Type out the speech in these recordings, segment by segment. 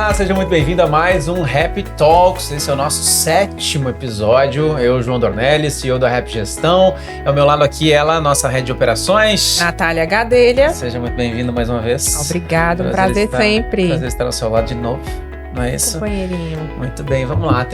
Olá, seja muito bem-vindo a mais um Rap Talks. Esse é o nosso 7º episódio. Eu, João Dornelles, CEO da Rap Gestão. Ao meu lado aqui ela, nossa rede de operações, Natália Gadelha. Seja muito bem-vindo mais uma vez. Obrigado, um prazer sempre. Prazer estar ao seu lado de novo. Não é isso? Companheirinho. Muito bem, vamos lá.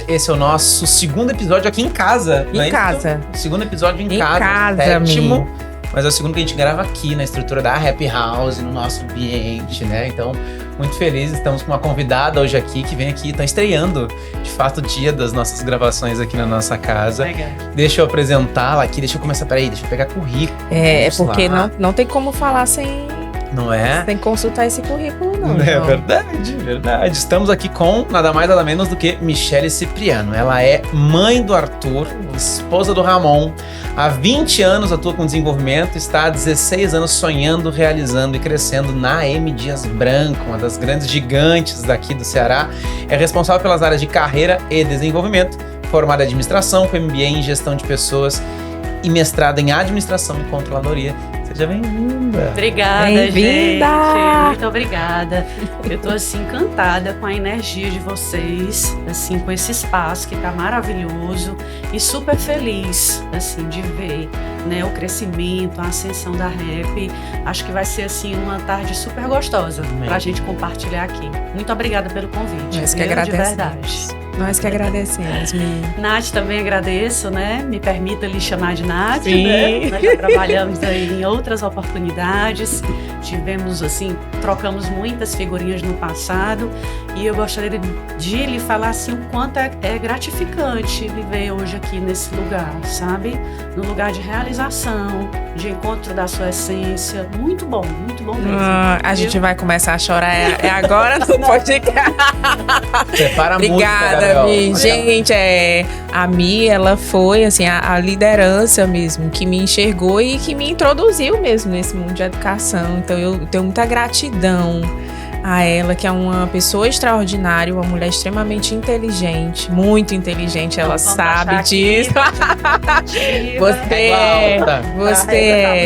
Esse é o nosso 2º episódio aqui em casa. Em casa. Segundo episódio em casa. Em casa, 7º. Mas é o 2º que a gente grava aqui na estrutura da Happy House, no nosso ambiente, né? Então, muito feliz. Estamos com uma convidada hoje aqui que vem aqui, está estreando, de fato, o dia das nossas gravações aqui na nossa casa. Legal. Deixa eu apresentá-la aqui, deixa eu começar, deixa eu pegar currículo. É porque não tem como falar sem... Não é? Sem consultar esse currículo, não. É verdade. Estamos aqui com nada mais, nada menos do que Michele Cipriano. Ela é mãe do Arthur, esposa do Ramon. Há 20 anos atua com desenvolvimento, está há 16 anos sonhando, realizando e crescendo na M. Dias Branco, uma das grandes gigantes daqui do Ceará. É responsável pelas áreas de carreira e desenvolvimento, formada em administração, com MBA em gestão de pessoas e mestrado em administração e controladoria. Seja bem-vinda. Obrigada, bem-vinda. Gente. Muito obrigada. Eu tô, assim, encantada com a energia de vocês, assim, com esse espaço que tá maravilhoso e super feliz, assim, de ver, né, o crescimento, a ascensão da Rap. Acho que vai ser, assim, uma tarde super gostosa pra gente compartilhar aqui. Muito obrigada pelo convite. Nós que agradecemos. De verdade. Nós que agradecemos, Nath, também agradeço, né? Me permita lhe chamar de Nath, Sim. né? Nós já trabalhamos aí em outras oportunidades, tivemos, assim, trocamos muitas figurinhas no passado e eu gostaria de lhe falar, assim, o quanto é gratificante viver hoje aqui nesse lugar, sabe? No lugar de realização, de encontro da sua essência. Muito bom mesmo. A gente vai começar a chorar agora no podcast. Prepara Obrigada, Mi. Gente, a Mi, ela foi assim, a liderança mesmo, que me enxergou e que me introduziu mesmo nesse mundo de educação. Então eu tenho muita gratidão a ela, que é uma pessoa extraordinária, uma mulher extremamente inteligente, muito inteligente, ela sabe disso. Você tá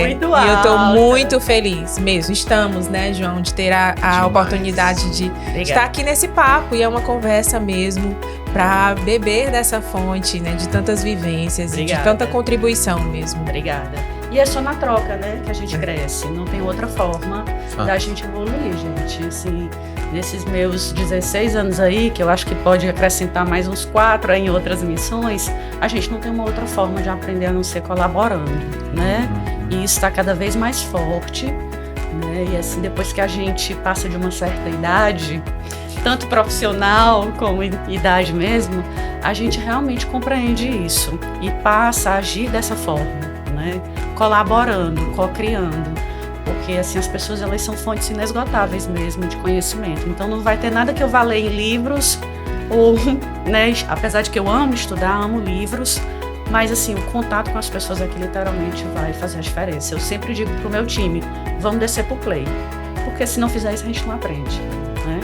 muito alta. E eu tô muito feliz mesmo. Estamos, né, João, de ter a oportunidade de estar aqui nesse papo, e é uma conversa mesmo para beber dessa fonte, né, de tantas vivências e de tanta contribuição mesmo. Obrigada. E é só na troca, né, que a gente cresce. Não tem outra forma da gente evoluir, gente. Assim, nesses meus 16 anos aí, que eu acho que pode acrescentar mais uns 4 em outras missões, a gente não tem uma outra forma de aprender a não ser colaborando, né? E isso está cada vez mais forte, né? E assim, depois que a gente passa de uma certa idade, tanto profissional como idade mesmo, a gente realmente compreende isso e passa a agir dessa forma, né? Colaborando, co-criando, porque assim, as pessoas, elas são fontes inesgotáveis mesmo de conhecimento, então não vai ter nada que eu vá ler em livros, ou, né, apesar de que eu amo estudar, amo livros, mas assim, o contato com as pessoas aqui literalmente vai fazer a diferença. Eu sempre digo pro meu time, vamos descer pro play, porque se não fizer isso a gente não aprende, né?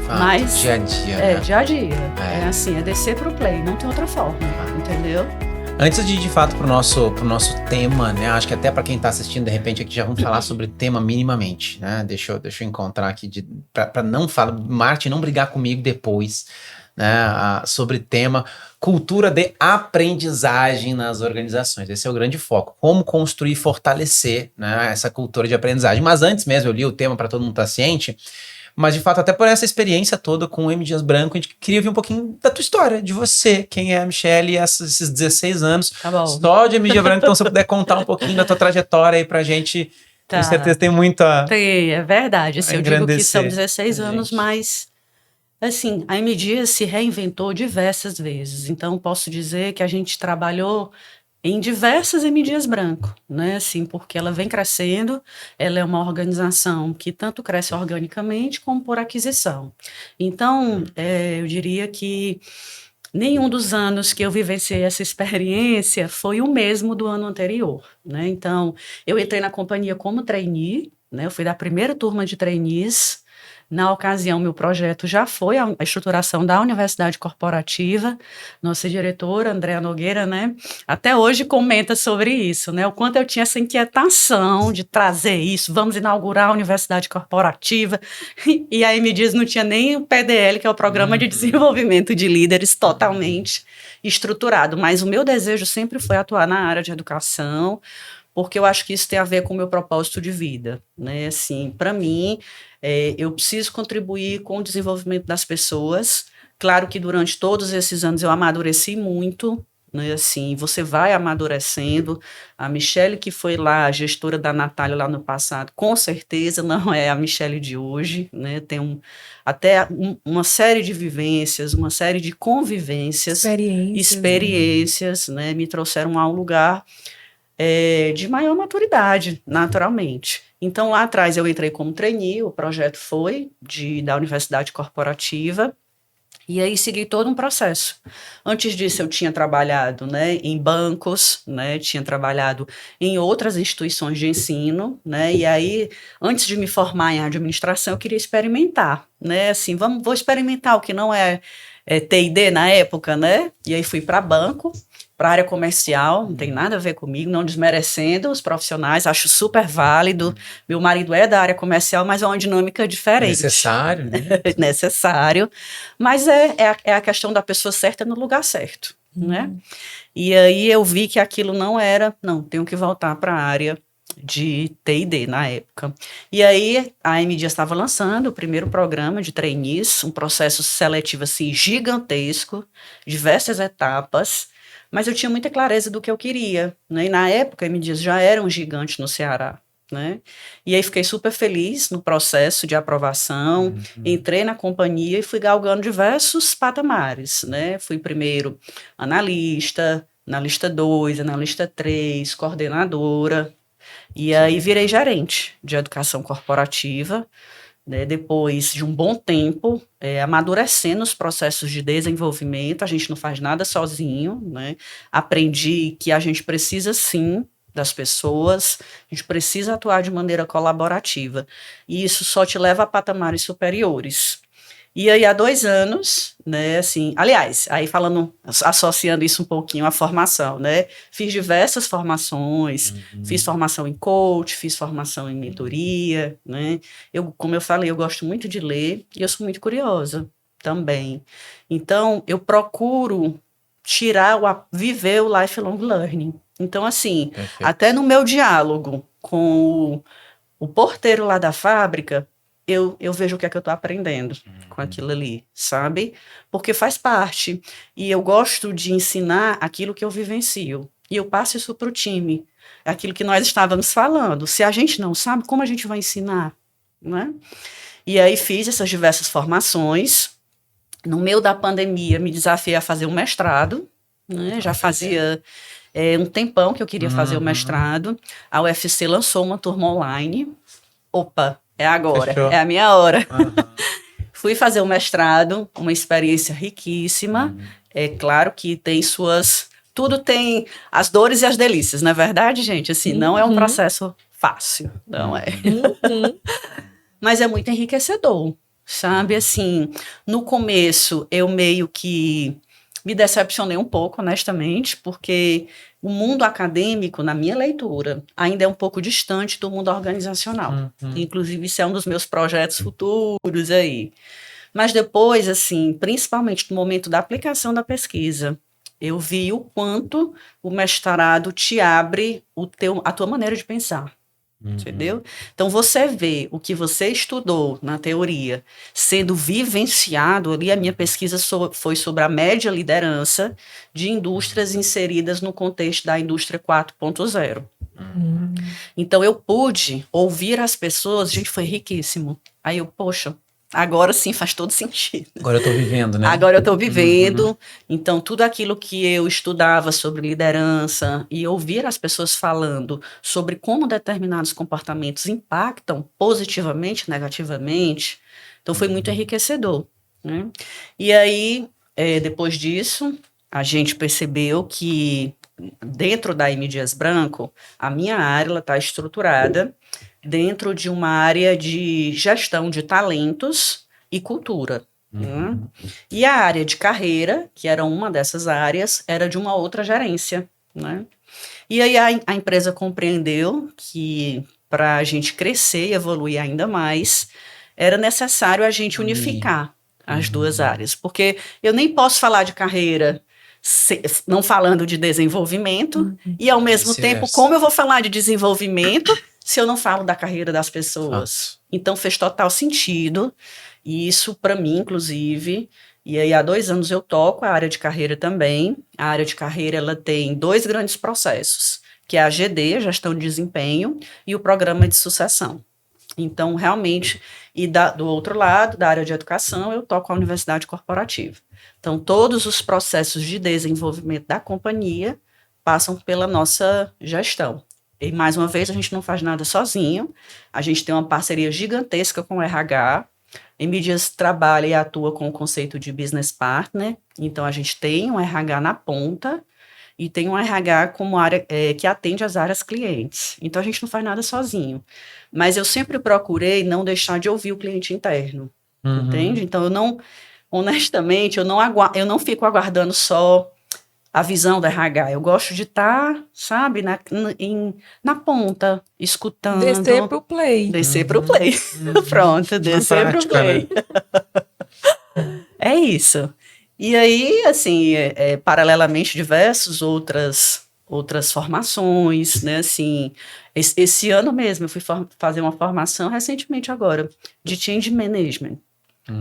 Mas dia a dia, né? né? Dia a dia. É assim, é descer pro play, não tem outra forma, entendeu? Antes de ir de fato pro nosso tema, né? Acho que até para quem tá assistindo, de repente, aqui já vamos falar sobre o tema minimamente, né? Deixa eu encontrar aqui, para não falar, Martin, não brigar comigo depois, né? Sobre tema cultura de aprendizagem nas organizações. Esse é o grande foco. Como construir e fortalecer, né, essa cultura de aprendizagem. Mas antes mesmo, eu li o tema para todo mundo estar ciente. Mas, de fato, até por essa experiência toda com o M. Dias Branco, a gente queria ouvir um pouquinho da tua história, de você, quem é a Michele, esses 16 anos. Tá bom. Só de M. Dias Branco, então, se você puder contar um pouquinho da tua trajetória aí pra gente, com certeza tem muito a... Tem, é verdade. Assim, eu digo que são engrandecer 16 anos, mas, assim, a M. Dias se reinventou diversas vezes. Então, posso dizer que a gente trabalhou em diversas M. Dias Branco, né? Assim, porque ela vem crescendo, ela é uma organização que tanto cresce organicamente como por aquisição. Então, eu diria que nenhum dos anos que eu vivenciei essa experiência foi o mesmo do ano anterior, né? Então, eu entrei na companhia como trainee, né? Eu fui da primeira turma de trainees, Na ocasião, meu projeto já foi a estruturação da Universidade Corporativa. Nossa diretora, Andréa Nogueira, né, até hoje comenta sobre isso, né, o quanto eu tinha essa inquietação de trazer isso, vamos inaugurar a Universidade Corporativa, e aí me diz, não tinha nem o PDL, que é o Programa de Desenvolvimento de Líderes, totalmente estruturado, mas o meu desejo sempre foi atuar na área de educação, porque eu acho que isso tem a ver com o meu propósito de vida, né, assim, para mim, eu preciso contribuir com o desenvolvimento das pessoas. Claro que durante todos esses anos eu amadureci muito, né, assim, você vai amadurecendo. A Michele que foi lá, a gestora da Natália lá no passado, com certeza não é a Michele de hoje, né, tem uma série de vivências, uma série de convivências, experiências, né, me trouxeram a um lugar de maior maturidade, naturalmente. Então, lá atrás eu entrei como trainee, o projeto foi da Universidade Corporativa, e aí segui todo um processo. Antes disso, eu tinha trabalhado, né, em bancos, né, tinha trabalhado em outras instituições de ensino, né, e aí, antes de me formar em administração, eu queria experimentar, né, assim, vou experimentar o que não é T&D na época, né, e aí fui para banco, para a área comercial, não tem nada a ver comigo, não desmerecendo os profissionais, acho super válido. Meu marido é da área comercial, mas é uma dinâmica diferente. Necessário, né? Necessário, mas é a questão da pessoa certa no lugar certo, né? E aí eu vi que aquilo não, tenho que voltar para a área de T&D na época. E aí a M Dias estava lançando o primeiro programa de trainees, um processo seletivo assim gigantesco, diversas etapas, mas eu tinha muita clareza do que eu queria, né? E na época, a M Dias já era um gigante no Ceará, né? E aí fiquei super feliz no processo de aprovação, entrei na companhia e fui galgando diversos patamares, né? Fui primeiro analista 2, analista 3, coordenadora, e aí virei gerente de educação corporativa, né, depois de um bom tempo, amadurecendo os processos de desenvolvimento, a gente não faz nada sozinho, né? Aprendi que a gente precisa sim das pessoas, a gente precisa atuar de maneira colaborativa, e isso só te leva a patamares superiores. E aí, há 2 anos, né, assim, aliás, aí associando isso um pouquinho à formação, né, fiz diversas formações, fiz formação em coach, fiz formação em mentoria, né, como eu falei, eu gosto muito de ler e eu sou muito curiosa também. Então, eu procuro viver o lifelong learning. Então, assim, até no meu diálogo com o porteiro lá da fábrica, eu vejo o que é que eu estou aprendendo com aquilo ali, sabe? Porque faz parte. E eu gosto de ensinar aquilo que eu vivencio. E eu passo isso para o time. Aquilo que nós estávamos falando. Se a gente não sabe, como a gente vai ensinar? Né? E aí fiz essas diversas formações. No meio da pandemia, me desafiei a fazer um mestrado. Né? Já fazia um tempão que eu queria fazer o mestrado. A UFC lançou uma turma online. Opa! É agora, fechou. É a minha hora. Fui fazer o mestrado, uma experiência riquíssima. É claro que tem tudo tem as dores e as delícias, não é verdade, gente? Assim, não é um processo fácil, não é. Mas é muito enriquecedor, sabe? Assim, no começo eu meio que me decepcionei um pouco, honestamente, porque o mundo acadêmico, na minha leitura, ainda é um pouco distante do mundo organizacional. Inclusive, isso é um dos meus projetos futuros aí. Mas depois, assim, principalmente no momento da aplicação da pesquisa, eu vi o quanto o mestrado te abre a tua maneira de pensar. Entendeu? Então, você vê o que você estudou na teoria sendo vivenciado ali. A minha pesquisa foi sobre a média liderança de indústrias inseridas no contexto da indústria 4.0. Então, eu pude ouvir as pessoas, gente, foi riquíssimo. Aí eu, poxa, agora sim faz todo sentido. Agora eu estou vivendo, né? Agora eu estou vivendo. Então, tudo aquilo que eu estudava sobre liderança e ouvir as pessoas falando sobre como determinados comportamentos impactam positivamente, negativamente, então foi muito enriquecedor. Né? E aí, depois disso, a gente percebeu que dentro da M. Dias Branco, a minha área está estruturada dentro de uma área de gestão de talentos e cultura. Né? E a área de carreira, que era uma dessas áreas, era de uma outra gerência. Né? E aí a empresa compreendeu que para a gente crescer e evoluir ainda mais, era necessário a gente unificar as duas áreas, porque eu nem posso falar de carreira não falando de desenvolvimento, e ao mesmo tempo, como eu vou falar de desenvolvimento se eu não falo da carreira das pessoas? Então fez total sentido, e isso para mim, inclusive, e aí há 2 anos eu toco a área de carreira também. A área de carreira ela tem 2 grandes processos, que é a GD, Gestão de Desempenho, e o Programa de Sucessão. Então, realmente, e do outro lado, da área de educação, eu toco a Universidade Corporativa. Então, todos os processos de desenvolvimento da companhia passam pela nossa gestão. E, mais uma vez, a gente não faz nada sozinho, a gente tem uma parceria gigantesca com o RH. M Dias trabalha e atua com o conceito de business partner, então a gente tem um RH na ponta, e tem um RH como área que atende as áreas clientes. Então, a gente não faz nada sozinho. Mas eu sempre procurei não deixar de ouvir o cliente interno, entende? Então, honestamente, eu não fico aguardando só a visão do RH. Eu gosto de estar, sabe, na ponta, escutando. Descer pro play. Descer pro play. Pronto, descer pro play. Né? É isso. E aí, assim, paralelamente, diversas outras formações, né, assim, esse ano mesmo eu fui fazer uma formação recentemente agora, de Change Management.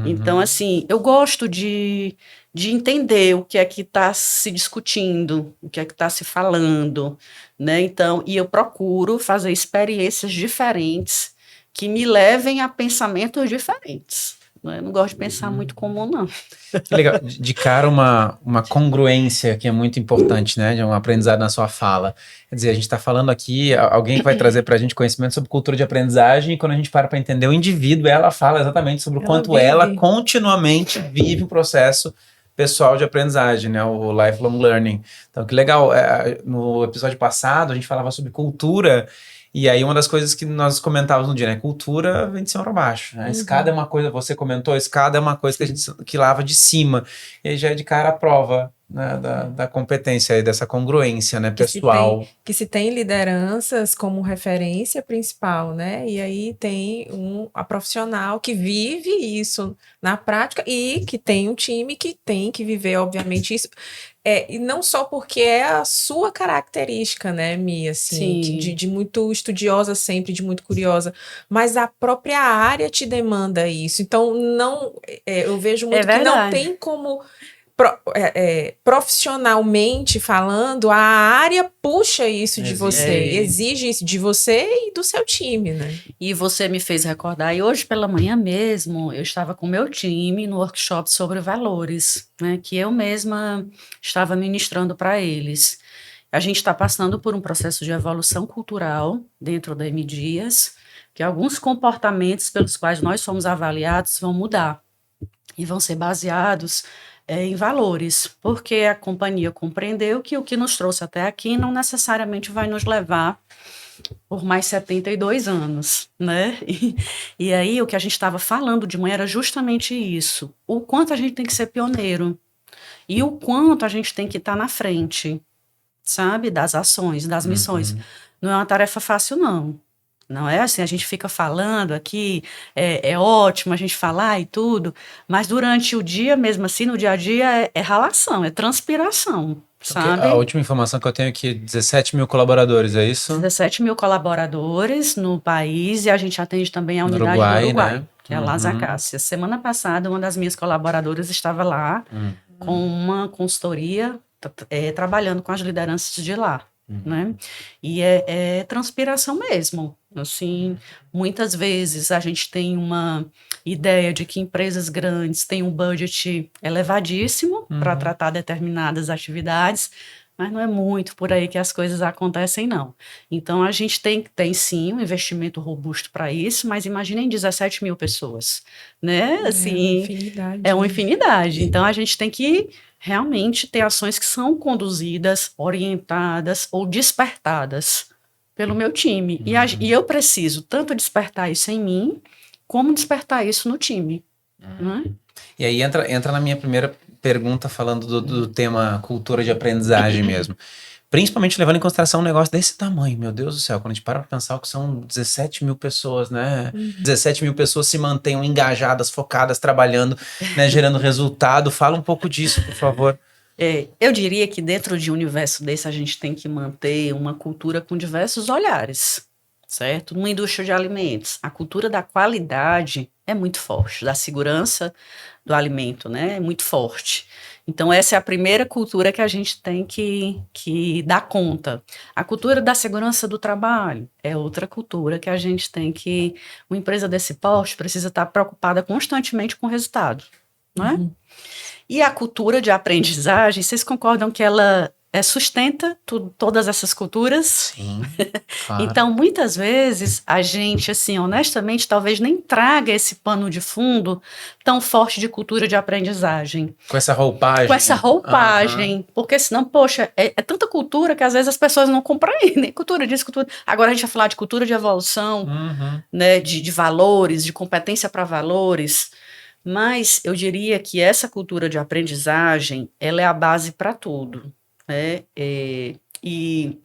Então, assim, eu gosto de entender o que é que está se discutindo, o que é que está se falando, né, então, e eu procuro fazer experiências diferentes que me levem a pensamentos diferentes. Eu não gosto de pensar muito comum, não. Legal. De cara, uma congruência que é muito importante, né? De um aprendizado na sua fala. Quer dizer, a gente está falando aqui, alguém que vai trazer para a gente conhecimento sobre cultura de aprendizagem, e quando a gente para entender o indivíduo, ela fala exatamente sobre o quanto ela continuamente vive um processo pessoal de aprendizagem, né? O lifelong learning. Então, que legal. No episódio passado, a gente falava sobre cultura. E aí, uma das coisas que nós comentávamos no dia, né? Cultura vem de cima para baixo. Né? Escada é uma coisa, você comentou, escada é uma coisa que a gente que lava de cima. E aí já é de cara a prova, né? da competência e dessa congruência, né? Pessoal. Que se tem lideranças como referência principal, né? E aí tem a profissional que vive isso na prática e que tem um time que tem que viver, obviamente, isso. E não só porque é a sua característica, né, Mi, assim, de muito estudiosa sempre, de muito curiosa, mas a própria área te demanda isso. Então, eu vejo muito que não tem como, profissionalmente falando, a área puxa isso de você, exige isso de você e do seu time, né? E você me fez recordar, e hoje pela manhã mesmo, eu estava com o meu time no workshop sobre valores, né, que eu mesma estava ministrando para eles. A gente está passando por um processo de evolução cultural dentro da M Dias, que alguns comportamentos pelos quais nós somos avaliados vão mudar e vão ser baseados em valores, porque a companhia compreendeu que o que nos trouxe até aqui não necessariamente vai nos levar por mais 72 anos, né? E aí o que a gente estava falando de manhã era justamente isso, o quanto a gente tem que ser pioneiro e o quanto a gente tem que estar na frente, sabe, das ações, das missões. Não é uma tarefa fácil, não. Não é assim, a gente fica falando aqui, é ótimo a gente falar e tudo, mas durante o dia mesmo assim, no dia a dia, é ralação, é transpiração, sabe? A última informação que eu tenho aqui, 17 mil colaboradores, é isso? 17 mil colaboradores no país, e a gente atende também a unidade do Uruguai, né? Que é a Las Acácias. Semana passada, uma das minhas colaboradoras estava lá com uma consultoria, trabalhando com as lideranças de lá. Né? E é transpiração mesmo. Assim, muitas vezes a gente tem uma ideia de que empresas grandes têm um budget elevadíssimo para tratar determinadas atividades, mas não é muito por aí que as coisas acontecem, não. Então, a gente tem sim um investimento robusto para isso, mas imaginem 17 mil pessoas, né? Assim, é uma infinidade. Então, a gente tem que realmente ter ações que são conduzidas, orientadas ou despertadas pelo meu time. E eu preciso tanto despertar isso em mim, como despertar isso no time. Né? E aí entra na minha primeira pergunta, falando do tema cultura de aprendizagem mesmo. Principalmente levando em consideração um negócio desse tamanho, meu Deus do céu, quando a gente para pra pensar que são 17 mil pessoas, né? 17 mil pessoas se mantenham engajadas, focadas, trabalhando, né? Gerando resultado. Fala um pouco disso, por favor. Eu diria que dentro de um universo desse a gente tem que manter uma cultura com diversos olhares, certo? Numa indústria de alimentos, a cultura da qualidade é muito forte, da segurança do alimento, né? É muito forte. Então, essa é a primeira cultura que a gente tem que dar conta. A cultura da segurança do trabalho é outra cultura que a gente tem que... Uma empresa desse porte precisa estar preocupada constantemente com o resultado, não é? E a cultura de aprendizagem, vocês concordam que ela sustenta todas essas culturas? Sim, claro. Então, muitas vezes, a gente, assim, honestamente, talvez nem traga esse pano de fundo tão forte de cultura de aprendizagem. Com essa roupagem. Com essa roupagem. Porque senão, poxa, é tanta cultura que às vezes as pessoas não compreendem. Cultura disso, cultura... Agora a gente vai falar de cultura de evolução, né, de valores, de competência para valores. Mas eu diria que essa cultura de aprendizagem, ela é a base para tudo. Né? E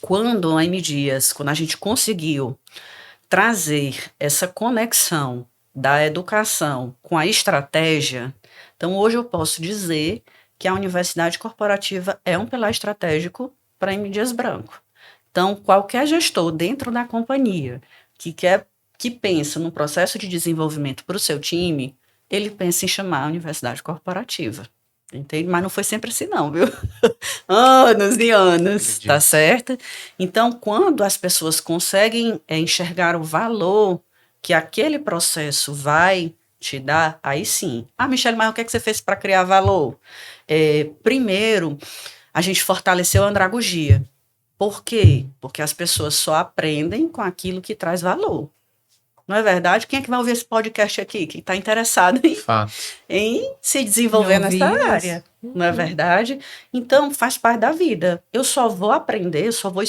quando a M. Dias, quando a gente conseguiu trazer essa conexão da educação com a estratégia, então hoje eu posso dizer que a universidade corporativa é um pilar estratégico para a M. Dias Branco. Então, qualquer gestor dentro da companhia que pensa no processo de desenvolvimento para o seu time, ele pensa em chamar a universidade corporativa. Entende? Mas não foi sempre assim não, viu? Anos e anos, tá certo? Então, quando as pessoas conseguem enxergar o valor que aquele processo vai te dar, aí sim. Michele, mas o que é que você fez para criar valor? Primeiro, a gente fortaleceu a andragogia. Por quê? Porque as pessoas só aprendem com aquilo que traz valor. Não é verdade? Quem é que vai ouvir esse podcast aqui? Quem está interessado em se desenvolver nessa área. Não é verdade? Então, faz parte da vida. Eu só vou aprender,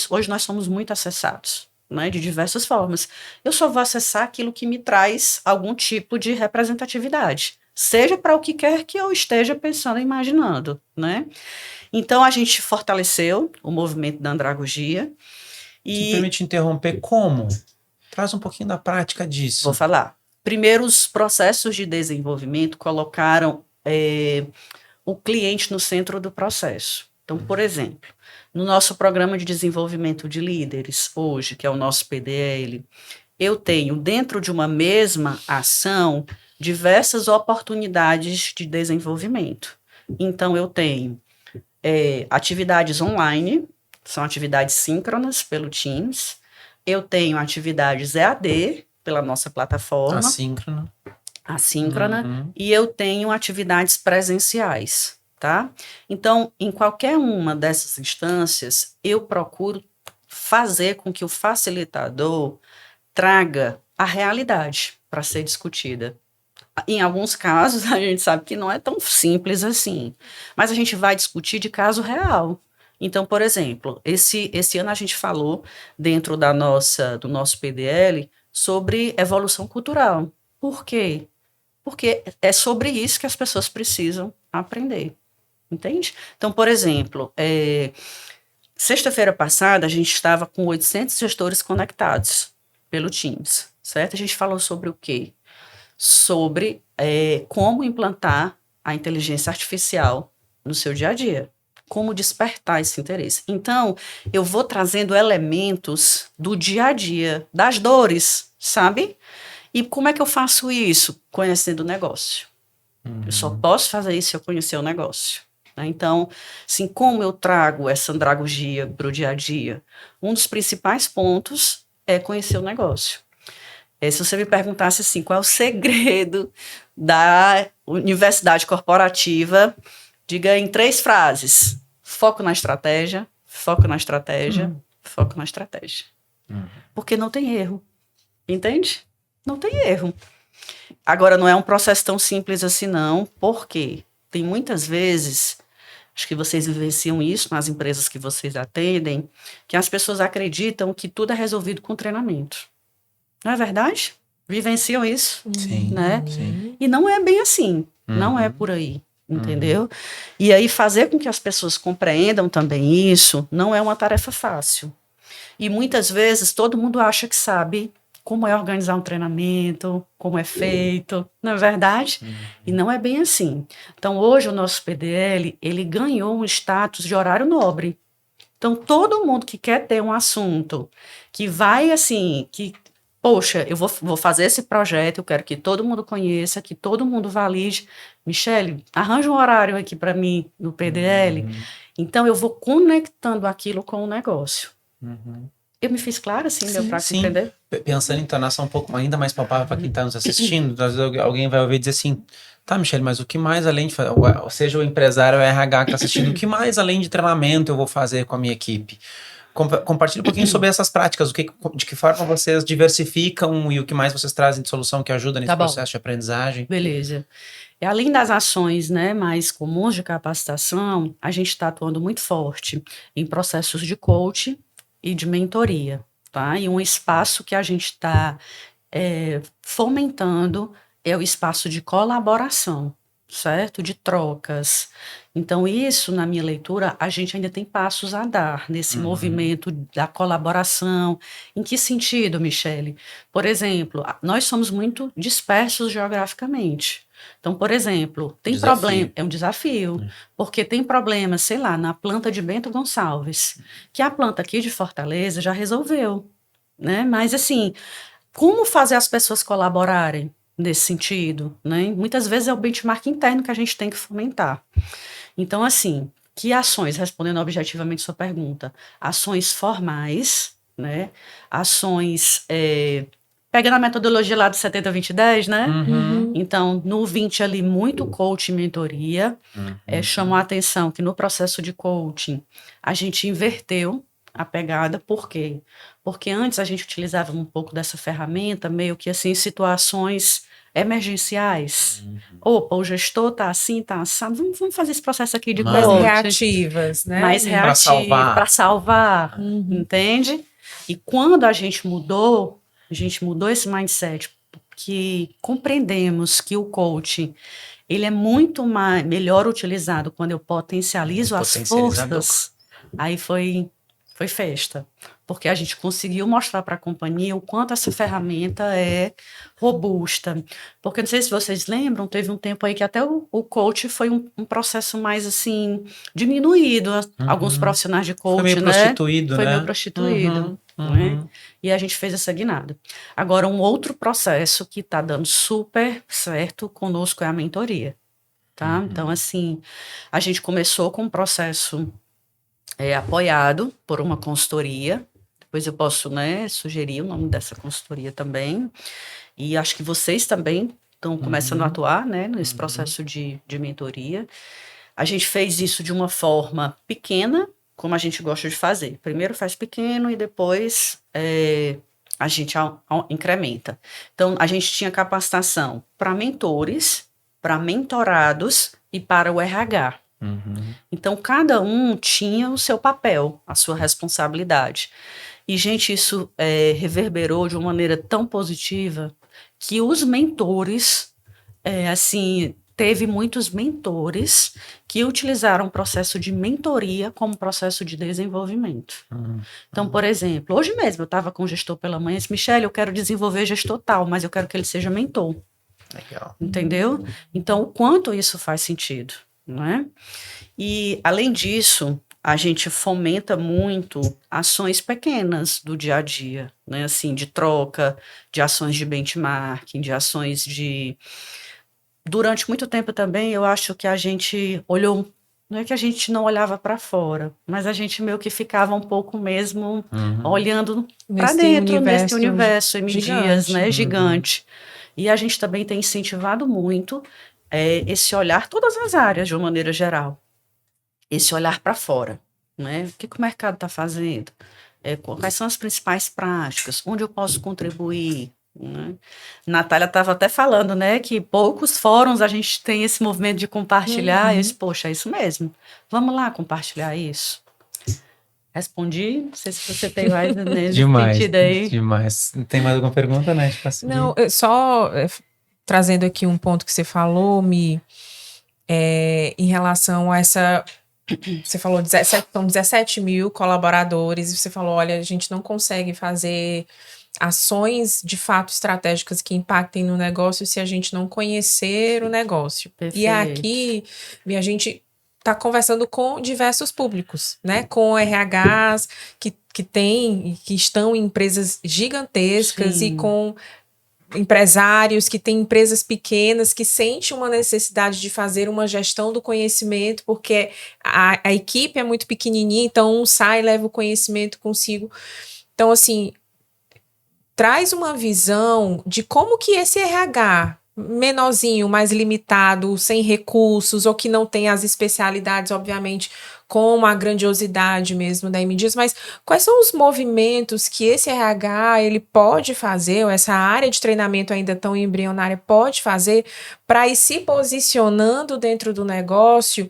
hoje nós somos muito acessados, né, de diversas formas. Eu só vou acessar aquilo que me traz algum tipo de representatividade. Seja para o que quer que eu esteja pensando e imaginando. Né? Então, a gente fortaleceu o movimento da andragogia. Se permite interromper, como? Traz um pouquinho da prática disso. Vou falar. Primeiro, os processos de desenvolvimento colocaram o cliente no centro do processo. Então, por exemplo, no nosso programa de desenvolvimento de líderes, hoje, que é o nosso PDL, eu tenho, dentro de uma mesma ação, diversas oportunidades de desenvolvimento. Então, eu tenho atividades online, são atividades síncronas pelo Teams. Eu tenho atividades EAD pela nossa plataforma. Assíncrona. E eu tenho atividades presenciais, tá? Então, em qualquer uma dessas instâncias, eu procuro fazer com que o facilitador traga a realidade para ser discutida. Em alguns casos, a gente sabe que não é tão simples assim, mas a gente vai discutir de caso real. Então, por exemplo, esse ano a gente falou dentro do nosso PDL sobre evolução cultural. Por quê? Porque é sobre isso que as pessoas precisam aprender, entende? Então, por exemplo, sexta-feira passada a gente estava com 800 gestores conectados pelo Teams, certo? A gente falou sobre o quê? Sobre como implantar a inteligência artificial no seu dia a dia. Como despertar esse interesse. Então, eu vou trazendo elementos do dia a dia, das dores, sabe? E como é que eu faço isso? Conhecendo o negócio. Eu só posso fazer isso se eu conhecer o negócio. Né? Então, assim, como eu trago essa andragogia para o dia a dia? Um dos principais pontos é conhecer o negócio. Se você me perguntasse assim, qual é o segredo da universidade corporativa, diga em 3 frases. Foco na estratégia, foco na estratégia, foco na estratégia. Porque não tem erro. Entende? Não tem erro. Agora, não é um processo tão simples assim, não. Porque tem muitas vezes acho que vocês vivenciam isso nas empresas que vocês atendem, que as pessoas acreditam que tudo é resolvido com treinamento. Não é verdade? Vivenciam isso, Sim, né? sim. E não é bem assim, não é por aí, entendeu? E aí fazer com que as pessoas compreendam também isso não é uma tarefa fácil. E muitas vezes todo mundo acha que sabe como é organizar um treinamento, como é feito, não é verdade? E não é bem assim. Então, hoje o nosso PDL, ele ganhou um status de horário nobre. Então, todo mundo que quer ter um assunto, que vai assim, que, poxa, eu vou fazer esse projeto, eu quero que todo mundo conheça, que todo mundo valide. Michele, arranja um horário aqui para mim no PDL. Então, eu vou conectando aquilo com o negócio. Eu me fiz claro, assim, deu para entender? Pensando em tornar-se um pouco ainda mais palpável para quem está nos assistindo, às vezes alguém vai ouvir dizer assim, tá, Michele, mas o que mais além de fazer, seja o empresário ou o RH que está assistindo, o que mais além de treinamento eu vou fazer com a minha equipe? Compartilhe um pouquinho sobre essas práticas, de que forma vocês diversificam e o que mais vocês trazem de solução que ajuda nesse processo de aprendizagem. Beleza. E além das ações, né, mais comuns de capacitação, a gente está atuando muito forte em processos de coaching e de mentoria, tá? E um espaço que a gente está fomentando é o espaço de colaboração, certo? De trocas. Então, isso, na minha leitura, a gente ainda tem passos a dar nesse movimento da colaboração. Em que sentido, Michele? Por exemplo, nós somos muito dispersos geograficamente. Então, por exemplo, tem problema, é um desafio, porque tem problema, sei lá, na planta de Bento Gonçalves, que a planta aqui de Fortaleza já resolveu, né? Mas, assim, como fazer as pessoas colaborarem nesse sentido, né? Muitas vezes é o benchmark interno que a gente tem que fomentar. Então, assim, que ações, respondendo objetivamente sua pergunta, ações formais, né? Ações, pegando a metodologia lá do 70-20-10, né? Então, no 20 ali, muito coaching e mentoria. Chamou a atenção que no processo de coaching, a gente inverteu a pegada. Por quê? Porque antes a gente utilizava um pouco dessa ferramenta, meio que assim, em situações emergenciais. Opa, o gestor tá assim, tá assado, vamos fazer esse processo aqui de mais coaching. reativas, né? Mais reativas, para salvar, entende? E quando a gente mudou esse mindset, que compreendemos que o coaching, ele é muito melhor utilizado quando eu potencializo as forças, aí foi festa, porque a gente conseguiu mostrar para a companhia o quanto essa ferramenta é robusta. Porque não sei se vocês lembram, teve um tempo aí que até o coach foi um processo mais assim, diminuído. Alguns profissionais de coach, foi meio prostituído, Foi né? meio prostituído. Né? E a gente fez essa guinada. Agora, um outro processo que está dando super certo conosco é a mentoria. Tá? Então, assim, a gente começou com um processo apoiado por uma consultoria. Depois eu posso, né, sugerir o nome dessa consultoria também. E acho que vocês também estão começando a atuar, né, nesse processo de mentoria. A gente fez isso de uma forma pequena, como a gente gosta de fazer. Primeiro faz pequeno e depois a gente incrementa. Então, a gente tinha capacitação para mentores, para mentorados e para o RH. Então, cada um tinha o seu papel, a sua responsabilidade. E, gente, isso reverberou de uma maneira tão positiva que os mentores, teve muitos mentores que utilizaram o processo de mentoria como processo de desenvolvimento. Então, por exemplo, hoje mesmo eu estava com o gestor pela manhã e disse, Michele, eu quero desenvolver gestor tal, mas eu quero que ele seja mentor. Legal. Entendeu? Então, o quanto isso faz sentido, não é? E, além disso, a gente fomenta muito ações pequenas do dia a dia, né? Assim, de troca, de ações de benchmarking, de ações de... Durante muito tempo também, eu acho que a gente olhou... Não é que a gente não olhava para fora, mas a gente meio que ficava um pouco mesmo olhando para dentro, nesse universo M-Dias, né? Gigante. E a gente também tem incentivado muito esse olhar, todas as áreas, de uma maneira geral. Esse olhar para fora, né? O que o mercado está fazendo? Quais são as principais práticas? Onde eu posso contribuir? né? Natália estava até falando, né, que poucos fóruns a gente tem esse movimento de compartilhar. Eu disse, poxa, é isso mesmo. Vamos lá compartilhar isso. Respondi, não sei se você tem mais nesse Demais, sentido aí. demais. Tem mais alguma pergunta, né? Pra seguir? Não, trazendo aqui um ponto que você falou, em relação a essa. Você falou, são 17 mil colaboradores, e você falou, olha, a gente não consegue fazer ações de fato estratégicas que impactem no negócio se a gente não conhecer o negócio. Perfeito. E aqui, a gente está conversando com diversos públicos, né? Com RHs que estão em empresas gigantescas. Sim. E com empresários que têm empresas pequenas que sentem uma necessidade de fazer uma gestão do conhecimento, porque a equipe é muito pequenininha, então um sai e leva o conhecimento consigo. Então, assim, traz uma visão de como que esse RH menorzinho, mais limitado, sem recursos, ou que não tem as especialidades, obviamente, com a grandiosidade mesmo da M. Dias, mas quais são os movimentos que esse RH ele pode fazer, ou essa área de treinamento ainda tão embrionária pode fazer para ir se posicionando dentro do negócio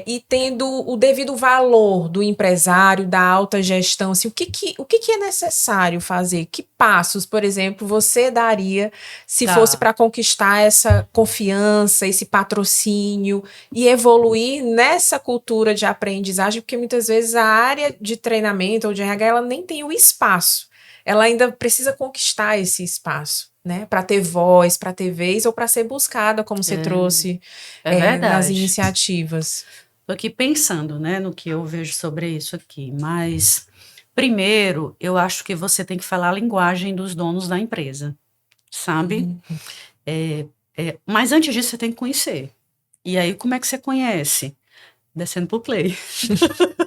e tendo o devido valor do empresário, da alta gestão? Assim, o que é necessário fazer? Que passos, por exemplo, você daria se fosse para conquistar essa confiança, esse patrocínio e evoluir nessa cultura de aprendizagem? Porque muitas vezes a área de treinamento ou de RH ela nem tem o espaço. Ela ainda precisa conquistar esse espaço, né? Para ter voz, para ter vez ou para ser buscada, como você trouxe nas iniciativas. Estou aqui pensando, né, no que eu vejo sobre isso aqui, mas primeiro eu acho que você tem que falar a linguagem dos donos da empresa, sabe? Mas antes disso você tem que conhecer. E aí como é que você conhece? Descendo pro play.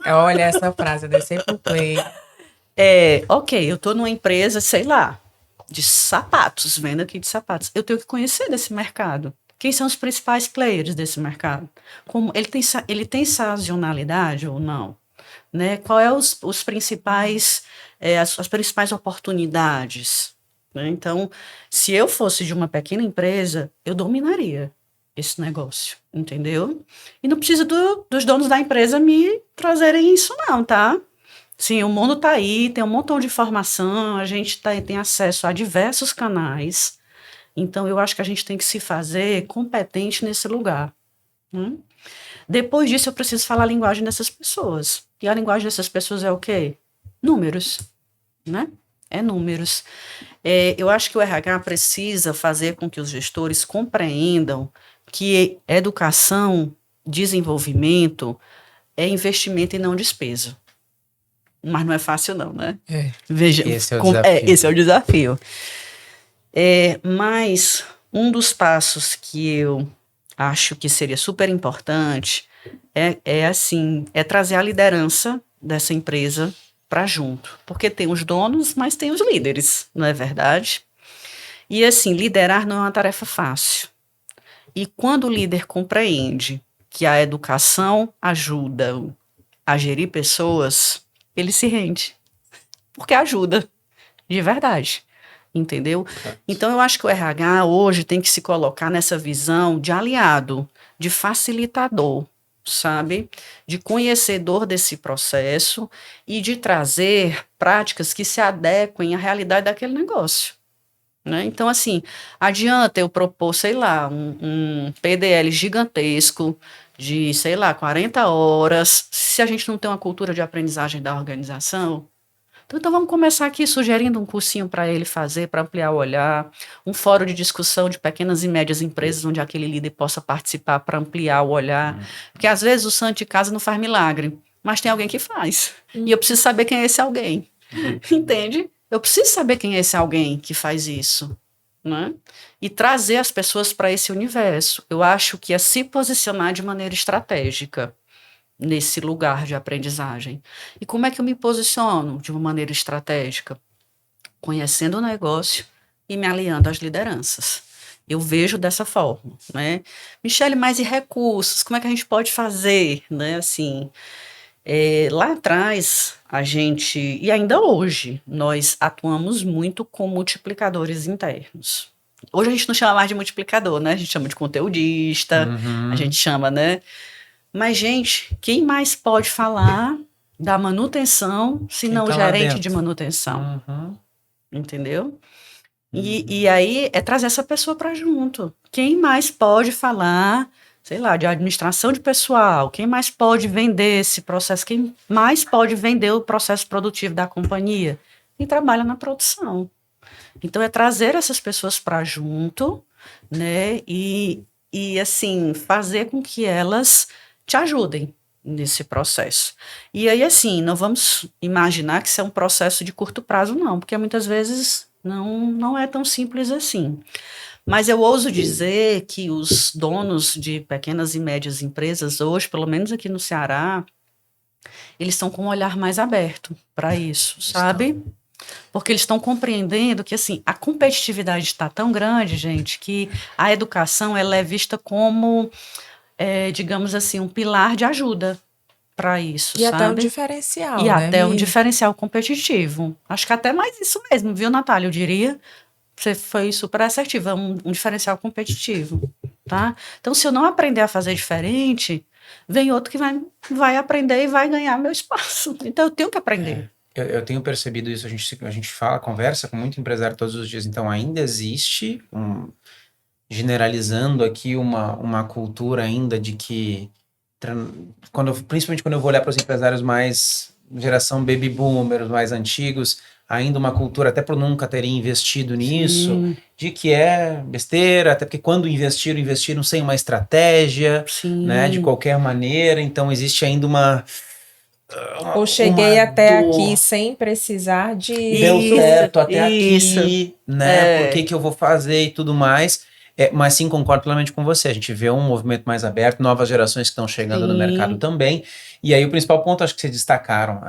Olha essa frase, descer pro play. Ok, eu tô numa empresa, sei lá, de sapatos, venda aqui de sapatos. Eu tenho que conhecer desse mercado. Quem são os principais players desse mercado? Como ele tem sazonalidade ou não? Né? Qual é os principais, as principais oportunidades? Né? Então, se eu fosse de uma pequena empresa, eu dominaria esse negócio, entendeu? E não precisa dos donos da empresa me trazerem isso não, tá? Sim, o mundo tá aí, tem um montão de informação, a gente tem acesso a diversos canais, então eu acho que a gente tem que se fazer competente nesse lugar. Depois disso, eu preciso falar a linguagem dessas pessoas. E a linguagem dessas pessoas é o quê? Números, né? É números. Eu acho que o RH precisa fazer com que os gestores compreendam que educação, desenvolvimento é investimento e não despesa. Mas não é fácil não, né? Veja, esse é o desafio. Esse é o desafio. Mas um dos passos que eu acho que seria super importante é trazer a liderança dessa empresa para junto. Porque tem os donos, mas tem os líderes, não é verdade? E assim, liderar não é uma tarefa fácil. E quando o líder compreende que a educação ajuda a gerir pessoas, ele se rende. Porque ajuda, de verdade. Entendeu? Então, eu acho que o RH hoje tem que se colocar nessa visão de aliado, de facilitador, sabe? De conhecedor desse processo e de trazer práticas que se adequem à realidade daquele negócio. Né? Então, assim, adianta eu propor, sei lá, um PDL gigantesco de, sei lá, 40 horas, se a gente não tem uma cultura de aprendizagem da organização. Então vamos começar aqui sugerindo um cursinho para ele fazer, para ampliar o olhar, um fórum de discussão de pequenas e médias empresas onde aquele líder possa participar para ampliar o olhar, porque às vezes o santo de casa não faz milagre, mas tem alguém que faz, e eu preciso saber quem é esse alguém, entende? Eu preciso saber quem é esse alguém que faz isso, né? E trazer as pessoas para esse universo. Eu acho que é se posicionar de maneira estratégica nesse lugar de aprendizagem. E como é que eu me posiciono de uma maneira estratégica? Conhecendo o negócio e me alinhando às lideranças. Eu vejo dessa forma, né? Michele, mas e recursos? Como é que a gente pode fazer, né? Assim, Lá atrás, a gente, e ainda hoje, nós atuamos muito com multiplicadores internos. Hoje a gente não chama mais de multiplicador, né? A gente chama de conteudista, a gente chama, né? Mas, gente, quem mais pode falar da manutenção se não o gerente de manutenção? Entendeu? E aí é trazer essa pessoa para junto. Quem mais pode falar, sei lá, de administração de pessoal? Quem mais pode vender esse processo? Quem mais pode vender o processo produtivo da companhia? Quem trabalha na produção. Então, é trazer essas pessoas para junto, né? E, assim, fazer com que elas te ajudem nesse processo. E aí, assim, não vamos imaginar que isso é um processo de curto prazo, não, porque muitas vezes não é tão simples assim. Mas eu ouso dizer que os donos de pequenas e médias empresas hoje, pelo menos aqui no Ceará, eles estão com um olhar mais aberto para isso, sabe? Porque eles estão compreendendo que, assim, a competitividade está tão grande, gente, que a educação ela é vista como, digamos assim, um pilar de ajuda para isso, e sabe? até um diferencial, E né, até um Mi? diferencial competitivo. Acho que até mais isso mesmo, viu, Natália? Eu diria, você foi super assertiva, um diferencial competitivo, tá? Então, se eu não aprender a fazer diferente, vem outro que vai aprender e vai ganhar meu espaço. Então, eu tenho que aprender. Eu tenho percebido isso, a gente fala, conversa com muito empresário todos os dias, então ainda existe, generalizando aqui, uma cultura ainda de que, principalmente quando eu vou olhar para os empresários mais, geração baby boomers, mais antigos, ainda uma cultura, até por nunca terem investido nisso, de que é besteira, até porque quando investiram sem uma estratégia, né, de qualquer maneira, então existe ainda Ou cheguei até aqui sem precisar de... Deu certo até aqui, né? Por que eu vou fazer e tudo mais. Mas sim, concordo plenamente com você. A gente vê um movimento mais aberto, novas gerações que estão chegando no mercado também. E aí o principal ponto, acho que vocês destacaram,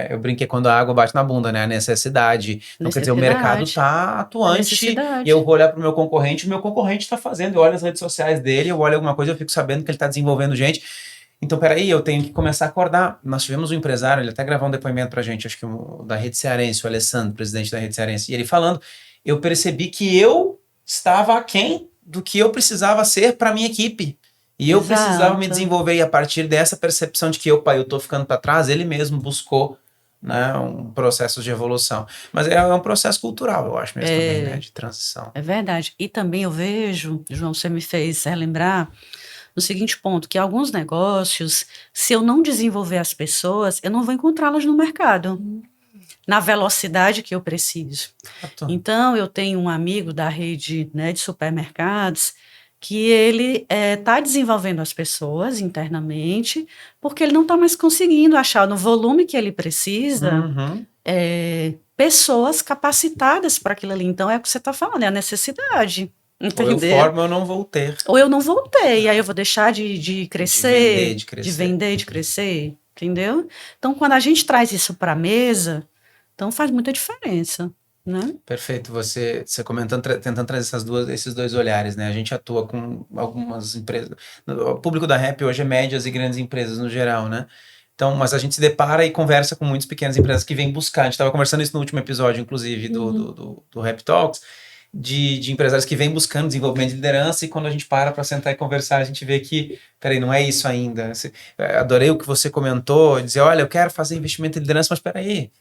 eu brinquei quando a água bate na bunda, né? A necessidade. Então, quer dizer, o mercado está atuante e eu vou olhar para o meu concorrente está fazendo. Eu olho as redes sociais dele, eu olho alguma coisa, eu fico sabendo que ele está desenvolvendo gente. Então, peraí, eu tenho que começar a acordar. Nós tivemos um empresário, ele até gravou um depoimento pra gente, acho que da Rede Cearense, o Alessandro, presidente da Rede Cearense, e ele falando, eu percebi que eu estava aquém do que eu precisava ser para minha equipe. E eu precisava me desenvolver, e a partir dessa percepção de que eu tô ficando para trás, ele mesmo buscou, né, um processo de evolução. Mas é um processo cultural, eu acho mesmo também, né, de transição. É verdade. E também eu vejo, João, você me fez relembrar no seguinte ponto, que alguns negócios, se eu não desenvolver as pessoas, eu não vou encontrá-las no mercado, na velocidade que eu preciso. Então, eu tenho um amigo da rede, né, de supermercados, que ele está desenvolvendo as pessoas internamente, porque ele não está mais conseguindo achar no volume que ele precisa pessoas capacitadas para aquilo ali. Então, é o que você está falando, é a necessidade. Entender? Ou eu formo, eu não vou ter. Ou eu não vou ter, e aí eu vou deixar de crescer, de vender, de crescer, entendeu? Então, quando a gente traz isso para a mesa, então faz muita diferença, né? Perfeito, você comentando, tentando trazer esses dois olhares, né? A gente atua com algumas empresas, o público da Happy hoje é médias e grandes empresas no geral, né? Então, mas a gente se depara e conversa com muitas pequenas empresas que vêm buscar, a gente estava conversando isso no último episódio, inclusive, do Happy Talks, de empresários que vêm buscando desenvolvimento de liderança, e quando a gente para sentar e conversar, a gente vê que, peraí, não é isso ainda. Adorei o que você comentou, dizer, olha, eu quero fazer investimento em liderança, mas peraí,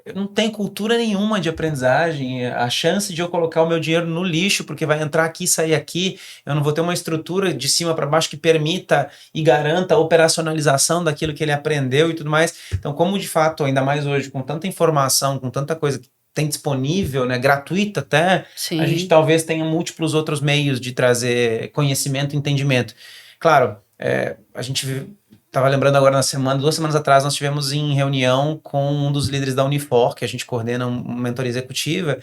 eu não tenho cultura nenhuma de aprendizagem, a chance de eu colocar o meu dinheiro no lixo, porque vai entrar aqui e sair aqui, eu não vou ter uma estrutura de cima para baixo que permita e garanta a operacionalização daquilo que ele aprendeu e tudo mais. Então, como de fato, ainda mais hoje, com tanta informação, com tanta coisa que tem disponível, né, gratuita até, a gente talvez tenha múltiplos outros meios de trazer conhecimento e entendimento. Claro, a gente estava lembrando agora 2 semanas atrás, nós tivemos em reunião com um dos líderes da Unifor, que a gente coordena uma mentoria executiva,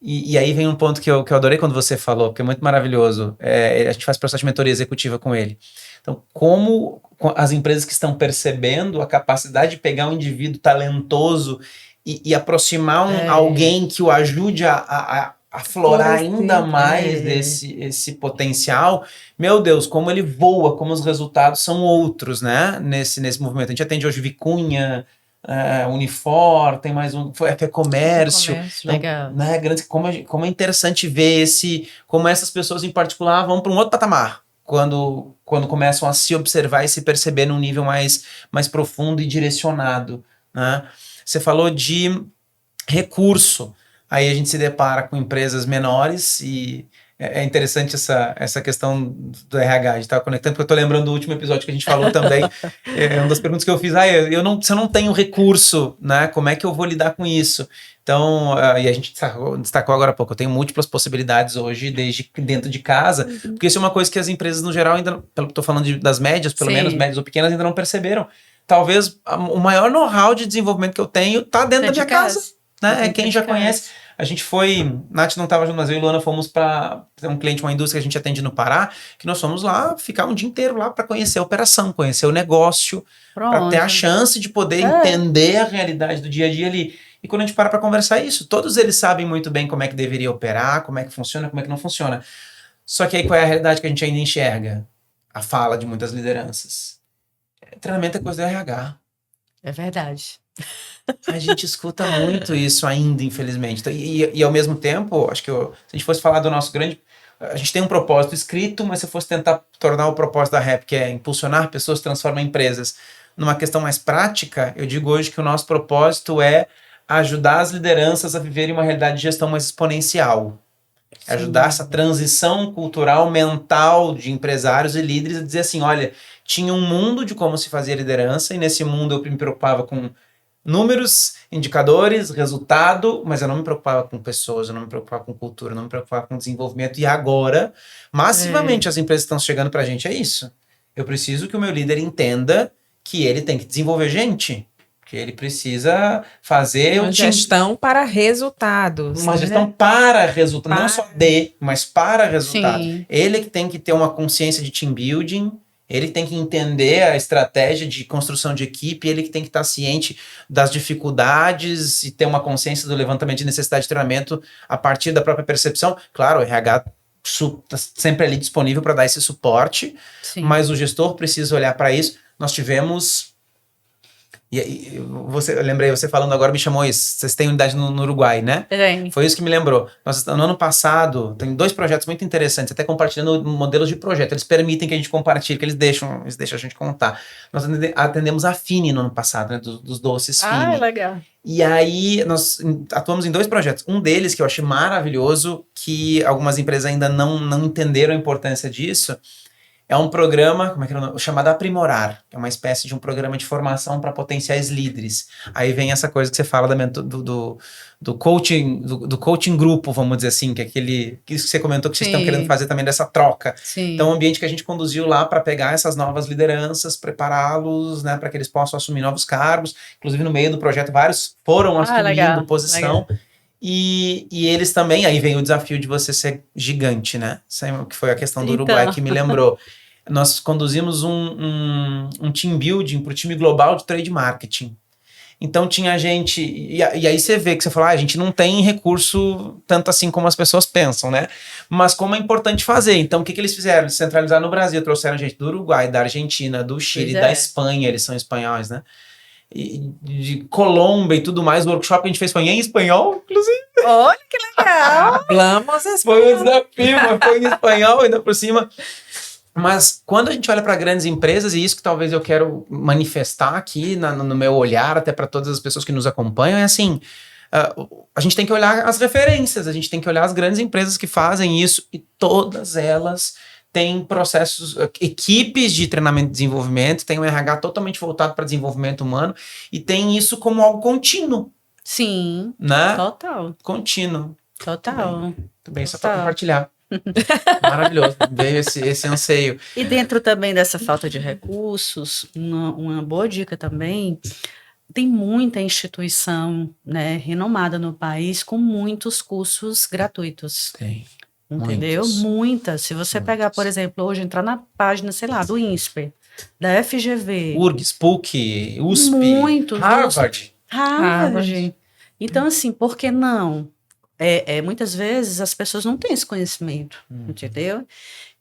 e aí vem um ponto que eu adorei quando você falou, porque é muito maravilhoso, a gente faz processo de mentoria executiva com ele. Então, como as empresas que estão percebendo a capacidade de pegar um indivíduo talentoso e aproximar alguém que o ajude a aflorar Florescer. ainda mais esse potencial, meu Deus, como ele voa, como os resultados são outros, né? Nesse movimento. A gente atende hoje Vicunha, Unifor, tem mais um, é comércio. Então, Legal. né, como é interessante ver como essas pessoas em particular vão para um outro patamar. Quando começam a se observar e se perceber num nível mais profundo e direcionado, né? Você falou de recurso, aí a gente se depara com empresas menores e é interessante essa questão do RH, a gente estava conectando, porque eu estou lembrando do último episódio que a gente falou também, uma das perguntas que eu fiz, se eu não tenho recurso, né, como é que eu vou lidar com isso? Então, e a gente destacou agora há pouco, eu tenho múltiplas possibilidades hoje, desde dentro de casa, porque isso é uma coisa que as empresas no geral ainda, estou falando das médias, pelo menos médias ou pequenas, ainda não perceberam. Talvez o maior know-how de desenvolvimento que eu tenho está dentro da minha casa. Né? É quem já conhece. A gente foi, Nath não estava junto, mas eu e Luana fomos para um cliente, uma indústria que a gente atende no Pará, que nós fomos lá, ficar um dia inteiro lá para conhecer a operação, conhecer o negócio, para ter a chance de poder entender a realidade do dia a dia ali. E quando a gente para conversar isso, todos eles sabem muito bem como é que deveria operar, como é que funciona, como é que não funciona. Só que aí qual é a realidade que a gente ainda enxerga? A fala de muitas lideranças. Treinamento é coisa do RH. É verdade. A gente escuta muito isso ainda, infelizmente. Então, e ao mesmo tempo, acho que se a gente fosse falar do nosso grande... A gente tem um propósito escrito, mas se eu fosse tentar tornar o propósito da REP, que é impulsionar pessoas, transformar empresas, numa questão mais prática, eu digo hoje que o nosso propósito é ajudar as lideranças a viverem uma realidade de gestão mais exponencial. Sim. Ajudar essa transição cultural, mental de empresários e líderes a dizer assim, olha, tinha um mundo de como se fazia liderança, e nesse mundo eu me preocupava com números, indicadores, resultado, mas eu não me preocupava com pessoas, eu não me preocupava com cultura, eu não me preocupava com desenvolvimento. E agora, massivamente, as empresas estão chegando pra gente, é isso. Eu preciso que o meu líder entenda que ele tem que desenvolver gente, que ele precisa fazer... Uma gestão para resultados. Uma gestão para resultados, não só mas para resultados. Sim. Ele que tem que ter uma consciência de team building, ele tem que entender a estratégia de construção de equipe, ele que tem que estar ciente das dificuldades e ter uma consciência do levantamento de necessidade de treinamento a partir da própria percepção. Claro, o RH está sempre ali disponível para dar esse suporte, sim, mas o gestor precisa olhar para isso. Nós tivemos... eu lembrei, você falando agora me chamou isso. Vocês têm unidade no Uruguai, né? Tem. Foi isso que me lembrou. Nós, no ano passado, tem 2 projetos muito interessantes, até compartilhando modelos de projeto. Eles permitem que a gente compartilhe, que eles deixam a gente contar. Nós atendemos a Fini no ano passado, né? Dos doces Fini. Ah, legal. E aí, nós atuamos em 2 projetos. Um deles, que eu achei maravilhoso, que algumas empresas ainda não entenderam a importância disso, é um programa, como é que é o nome? Chamado Aprimorar, que é uma espécie de um programa de formação para potenciais líderes. Aí vem essa coisa que você fala do coaching grupo, vamos dizer assim, que é aquele que você comentou que vocês estão querendo fazer também dessa troca. Sim. Então, um ambiente que a gente conduziu lá para pegar essas novas lideranças, prepará-los, né, para que eles possam assumir novos cargos. Inclusive, no meio do projeto, vários foram assumindo posição. Legal. E eles também, aí vem o desafio de você ser gigante, né? Que foi a questão do Uruguai que me lembrou. Nós conduzimos um team building para o time global de trade marketing. Então tinha gente, e aí você vê que você fala, a gente não tem recurso tanto assim como as pessoas pensam, né? Mas como é importante fazer. Então o que eles fizeram? Eles centralizaram no Brasil, trouxeram gente do Uruguai, da Argentina, do Chile, da Espanha, eles são espanhóis, né? De Colômbia e tudo mais. O workshop que a gente fez foi em espanhol, inclusive. Olha que legal! Hablamos espanhol. Foi um desafio, mas foi em espanhol ainda por cima. Mas quando a gente olha para grandes empresas, e isso que talvez eu quero manifestar aqui no meu olhar, até para todas as pessoas que nos acompanham, é assim, a gente tem que olhar as referências, a gente tem que olhar as grandes empresas que fazem isso, e todas elas têm processos, equipes de treinamento e desenvolvimento, tem um RH totalmente voltado para desenvolvimento humano, e tem isso como algo contínuo. Sim, né? Total. Contínuo. Total. Muito bem, só para compartilhar. Maravilhoso, veio esse anseio. E dentro também dessa falta de recursos, uma boa dica também, tem muita instituição, né, renomada no país com muitos cursos gratuitos. Tem. Entendeu? Muitas. Se você pegar, por exemplo, hoje, entrar na página, sei lá, do INSPER, da FGV. URGS, PUC, USP, muitos, Harvard. Harvard. Então, assim, por que não muitas vezes as pessoas não têm esse conhecimento, entendeu?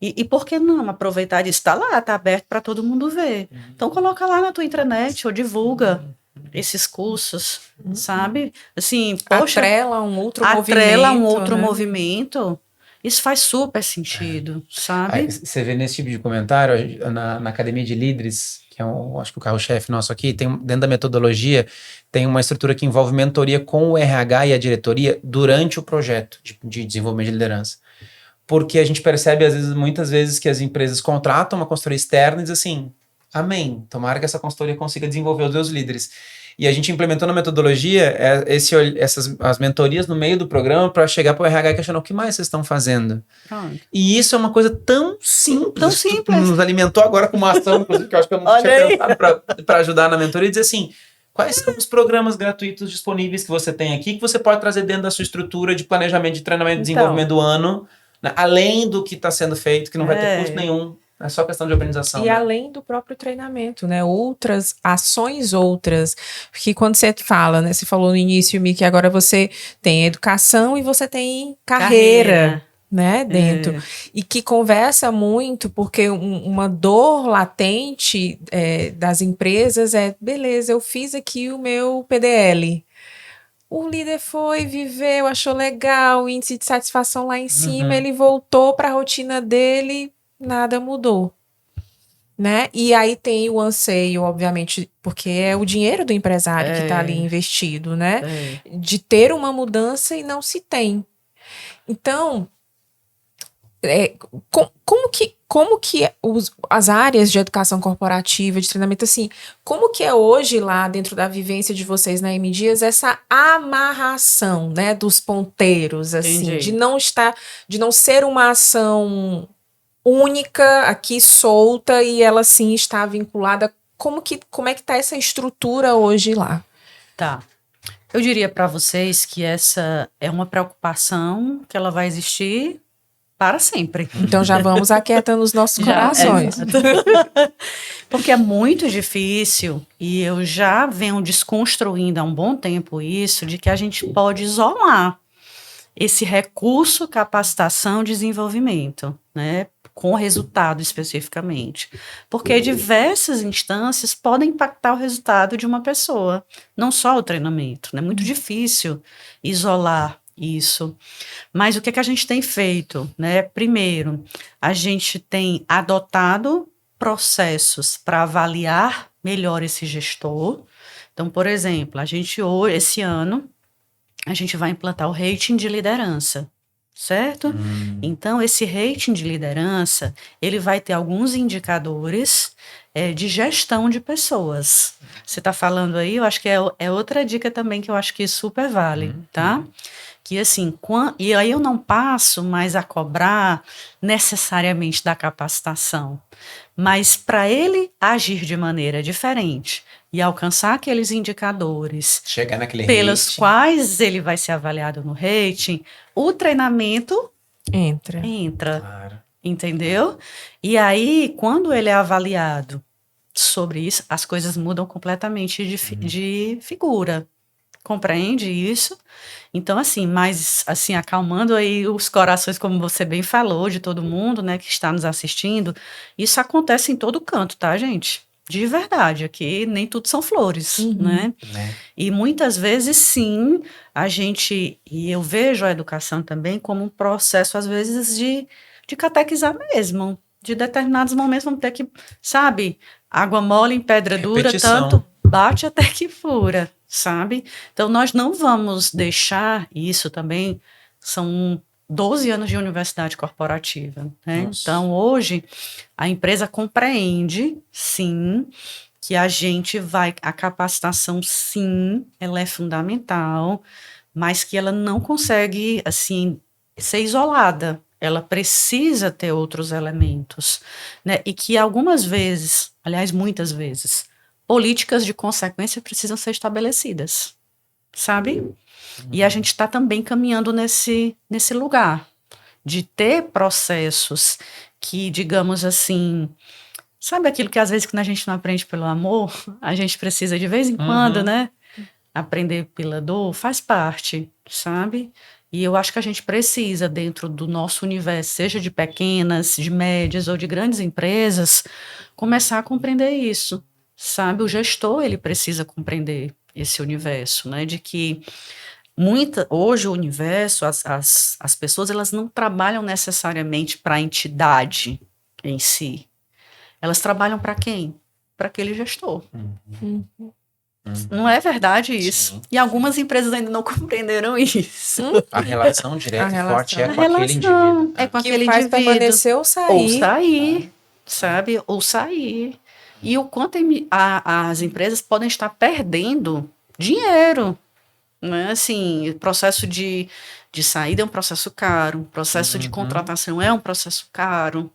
E por que não aproveitar disso? Está lá, está aberto para todo mundo ver. Então coloca lá na tua intranet ou divulga esses cursos, sabe? Assim, poxa, atrela um outro né? movimento. Isso faz super sentido, sabe? Aí, você vê nesse tipo de comentário, na Academia de Líderes, que é acho que o carro-chefe nosso aqui, dentro da metodologia, tem uma estrutura que envolve mentoria com o RH e a diretoria durante o projeto de desenvolvimento de liderança. Porque a gente percebe, muitas vezes, que as empresas contratam uma consultoria externa e dizem assim, amém, tomara que essa consultoria consiga desenvolver os seus líderes. E a gente implementou na metodologia as mentorias no meio do programa para chegar para o RH e questionar o que mais vocês estão fazendo. Pronto. E isso é uma coisa tão simples. Tão simples. Nos alimentou agora com uma ação, inclusive, que eu acho que eu não tinha pensado para ajudar na mentoria, e dizer assim, quais são os programas gratuitos disponíveis que você tem aqui, que você pode trazer dentro da sua estrutura de planejamento, de treinamento e desenvolvimento do ano, né, além do que está sendo feito, que não vai ter custo nenhum. É só questão de organização. E além do próprio treinamento, né? Outras ações, porque quando você fala, né? Você falou no início, Mi, que agora você tem educação e você tem carreira. Né, dentro. E que conversa muito, porque uma dor latente das empresas beleza, eu fiz aqui o meu PDL. O líder viveu, achou legal, o índice de satisfação lá em cima, ele voltou para a rotina dele, nada mudou, né? E aí tem o anseio, obviamente, porque é o dinheiro do empresário que está ali investido, né? De ter uma mudança e não se tem. Então, como que as áreas de educação corporativa, de treinamento, assim, como que é hoje lá dentro da vivência de vocês na M Dias essa amarração, né, dos ponteiros, assim, de não ser uma ação única, aqui solta, e ela sim está vinculada. Como é que tá essa estrutura hoje lá? Tá. Eu diria para vocês que essa é uma preocupação que ela vai existir para sempre. Então já vamos aquietando os nossos corações. Porque é muito difícil, e eu já venho desconstruindo há um bom tempo isso, de que a gente pode isolar esse recurso, capacitação, desenvolvimento, né? Com resultado especificamente. Porque diversas instâncias podem impactar o resultado de uma pessoa, não só o treinamento. É muito difícil isolar isso. Mas o que a gente tem feito, né? Primeiro, a gente tem adotado processos para avaliar melhor esse gestor. Então, por exemplo, esse ano, a gente vai implantar o rating de liderança. Certo? Então, esse rating de liderança, ele vai ter alguns indicadores de gestão de pessoas. Você está falando aí, eu acho que é outra dica também que eu acho que super vale, tá? Que assim, e aí eu não passo mais a cobrar necessariamente da capacitação, mas para ele agir de maneira diferente e alcançar aqueles indicadores chegar naquele pelos rating, quais ele vai ser avaliado no rating, o treinamento entra. Claro. Entendeu? E aí, quando ele é avaliado sobre isso, as coisas mudam completamente de figura. Compreende isso? Então, assim, mas assim, acalmando aí os corações, como você bem falou, de todo mundo, né, que está nos assistindo, isso acontece em todo canto, tá, gente? De verdade, aqui nem tudo são flores, né? E muitas vezes, sim, e eu vejo a educação também como um processo, às vezes, de catequizar mesmo. De determinados momentos vamos ter que, sabe, água mole em pedra dura, tanto bate até que fura, sabe? Então, nós não vamos deixar isso também, são 12 anos de universidade corporativa, né? Então, hoje, a empresa compreende, sim, que a capacitação, sim, ela é fundamental, mas que ela não consegue, assim, ser isolada. Ela precisa ter outros elementos, né? E que algumas vezes, aliás, muitas vezes, políticas de consequência precisam ser estabelecidas, sabe? E a gente está também caminhando nesse lugar de ter processos que, digamos assim, sabe aquilo que às vezes quando a gente não aprende pelo amor, a gente precisa de vez em quando, né? Aprender pela dor faz parte, sabe? E eu acho que a gente precisa, dentro do nosso universo, seja de pequenas, de médias ou de grandes empresas, começar a compreender isso, sabe? O gestor, ele precisa compreender esse universo, né? De que hoje o universo, as pessoas, elas não trabalham necessariamente para a entidade em si. Elas trabalham para quem? Para aquele gestor. Uhum. Não é verdade isso? Sim. E algumas empresas ainda não compreenderam isso. A relação direta e forte é A com aquele indivíduo. É com Que aquele faz indivíduo. permanecer ou Ou sair. sair, sabe? Ou sair. E o quanto as empresas podem estar perdendo dinheiro. Né? Assim, o processo de saída é um processo caro, o processo de contratação é um processo caro.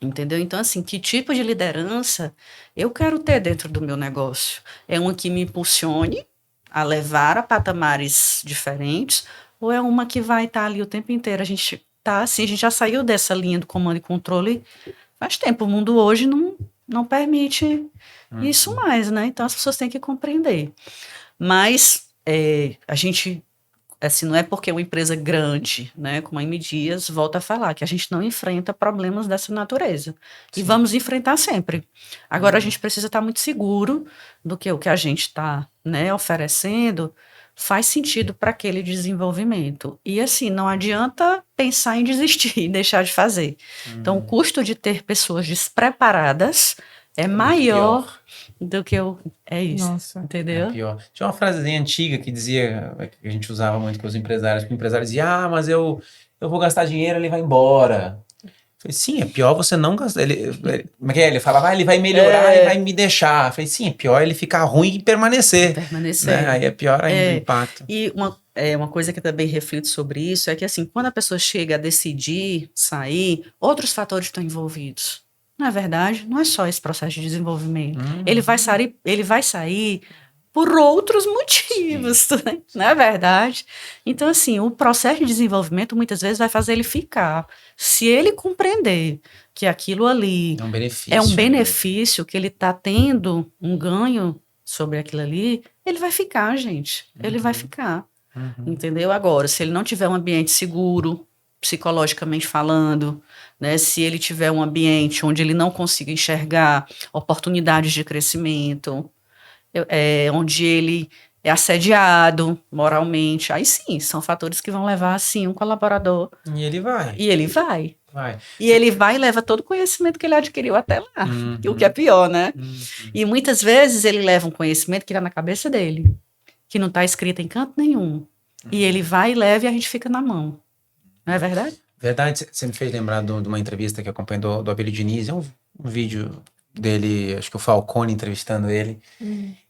Entendeu? Então, assim, que tipo de liderança eu quero ter dentro do meu negócio? É uma que me impulsione a levar a patamares diferentes, ou é uma que vai estar ali o tempo inteiro? A gente tá assim, a gente já saiu dessa linha do comando e controle faz tempo. O mundo hoje não permite isso mais, né? Então as pessoas têm que compreender. Mas a gente, assim, não é porque é uma empresa grande, né, como a M Dias, volta a falar, que a gente não enfrenta problemas dessa natureza. Sim. E vamos enfrentar sempre. Agora, a gente precisa estar muito seguro do que o que a gente está, né, oferecendo faz sentido para aquele desenvolvimento. E, assim, não adianta pensar em desistir e deixar de fazer. Então, o custo de ter pessoas despreparadas é maior do que é isso. Nossa. Entendeu? É pior. Tinha uma frasezinha antiga que dizia, que a gente usava muito com os empresários, que o empresário dizia, mas eu vou gastar dinheiro, ele vai embora. Eu falei, sim, é pior você não gastar. Como é que é? Ele falava, ele vai melhorar e vai me deixar. Eu falei, sim, é pior ele ficar ruim e permanecer. Permanecer. Né? Aí é pior ainda o impacto. E uma coisa que também reflito sobre isso é que, assim, quando a pessoa chega a decidir sair, outros fatores estão envolvidos. Não é verdade? Não é só esse processo de desenvolvimento. Ele vai sair por outros motivos, né? Não é verdade? Então, assim, o processo de desenvolvimento muitas vezes vai fazer ele ficar. Se ele compreender que aquilo ali É um benefício, que ele está tendo um ganho sobre aquilo ali, ele vai ficar, gente. Ele vai ficar. Entendeu? Agora, se ele não tiver um ambiente seguro, psicologicamente falando, né, se ele tiver um ambiente onde ele não consiga enxergar oportunidades de crescimento, onde ele é assediado moralmente, aí sim, são fatores que vão levar, assim, um colaborador. E ele vai. E ele vai. Vai. E ele vai e leva todo o conhecimento que ele adquiriu até lá, o que é pior, né? E muitas vezes ele leva um conhecimento que está na cabeça dele, que não está escrito em canto nenhum. E ele vai e leva e a gente fica na mão. Não é verdade? Verdade, você me fez lembrar de uma entrevista que eu acompanhei do Abílio Diniz, é um vídeo dele, acho que o Falcone entrevistando ele,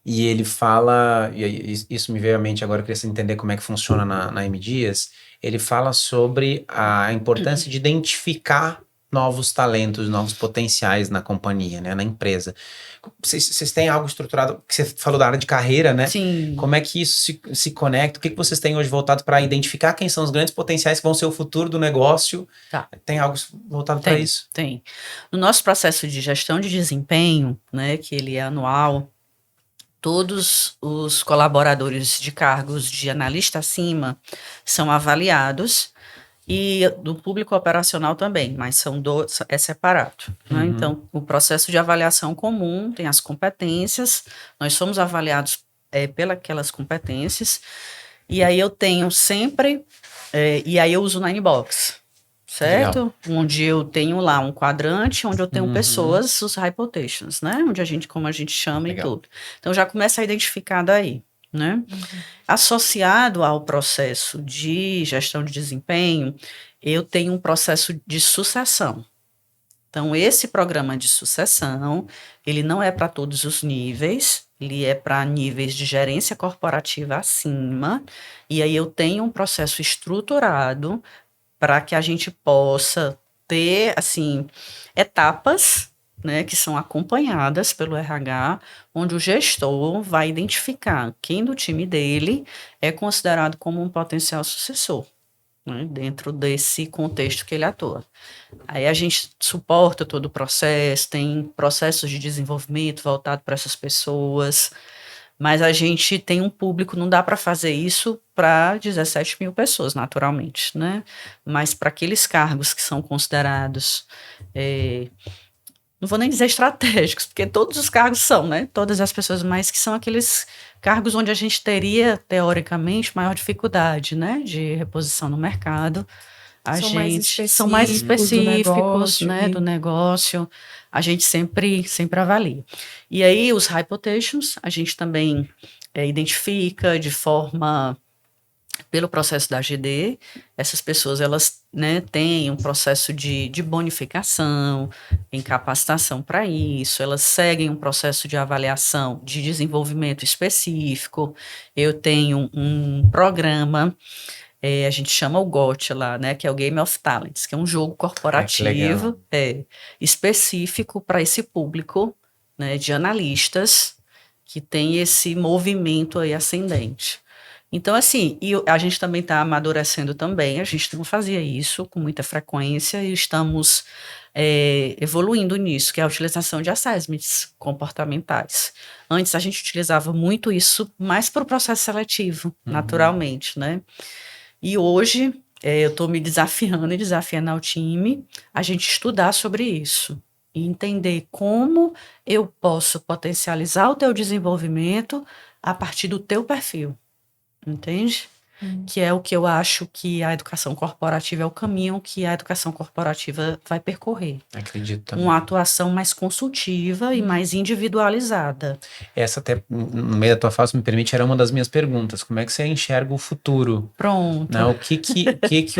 e ele fala, e isso me veio à mente agora, eu queria entender como é que funciona na M Dias, ele fala sobre a importância de identificar novos talentos, novos potenciais na companhia, né, na empresa. Vocês têm algo estruturado, que você falou da área de carreira, né? Sim. Como é que isso se conecta? O que vocês têm hoje voltado para identificar quem são os grandes potenciais que vão ser o futuro do negócio? Tá. Tem algo voltado para isso? Tem. No nosso processo de gestão de desempenho, né, que ele é anual, todos os colaboradores de cargos de analista acima são avaliados, e do público operacional também, mas é separado. Né? Então, o processo de avaliação comum tem as competências, nós somos avaliados pelas competências, e aí eu tenho sempre, e aí eu uso o Ninebox, certo? Legal. Onde eu tenho lá um quadrante, onde eu tenho pessoas, os high potentials, né? Como a gente chama. Legal. E tudo. Então, já começa a identificar daí. Né? Associado ao processo de gestão de desempenho, eu tenho um processo de sucessão. Então, esse programa de sucessão, ele não é para todos os níveis, ele é para níveis de gerência corporativa acima, e aí eu tenho um processo estruturado para que a gente possa ter, assim, etapas, né, que são acompanhadas pelo RH, onde o gestor vai identificar quem do time dele é considerado como um potencial sucessor, né, dentro desse contexto que ele atua. Aí a gente suporta todo o processo, tem processos de desenvolvimento voltado para essas pessoas, Mas a gente tem um público, não dá para fazer isso para 17 mil pessoas, naturalmente, né? Mas para aqueles cargos que são considerados, não vou nem dizer estratégicos, porque todos os cargos são, né? Todas as pessoas, mas que são aqueles cargos onde a gente teria, teoricamente, maior dificuldade, né? De reposição no mercado. São mais específicos, né, do negócio, a gente sempre avalia. E aí, os high potentials, a gente também identifica de forma, pelo processo da AGD, essas pessoas, elas, né, têm um processo de bonificação, em capacitação para isso, elas seguem um processo de avaliação de desenvolvimento específico. Eu tenho um programa, a gente chama o GOT lá, né, que é o Game of Talents, que é um jogo corporativo específico para esse público, né, de analistas que tem esse movimento aí ascendente. Então, assim, e a gente também está amadurecendo também, a gente não fazia isso com muita frequência e estamos evoluindo nisso, que é a utilização de assessments comportamentais. Antes a gente utilizava muito isso mais para o processo seletivo, naturalmente, né? E hoje eu estou me desafiando e desafiando ao time a gente estudar sobre isso e entender como eu posso potencializar o teu desenvolvimento a partir do teu perfil, entende? Que é o que eu acho que a educação corporativa é o caminho que a educação corporativa vai percorrer. Acredito também. Uma atuação mais consultiva e mais individualizada. Essa até, no meio da tua fala, se me permite, era uma das minhas perguntas. Como é que você enxerga o futuro? Pronto. Não, o que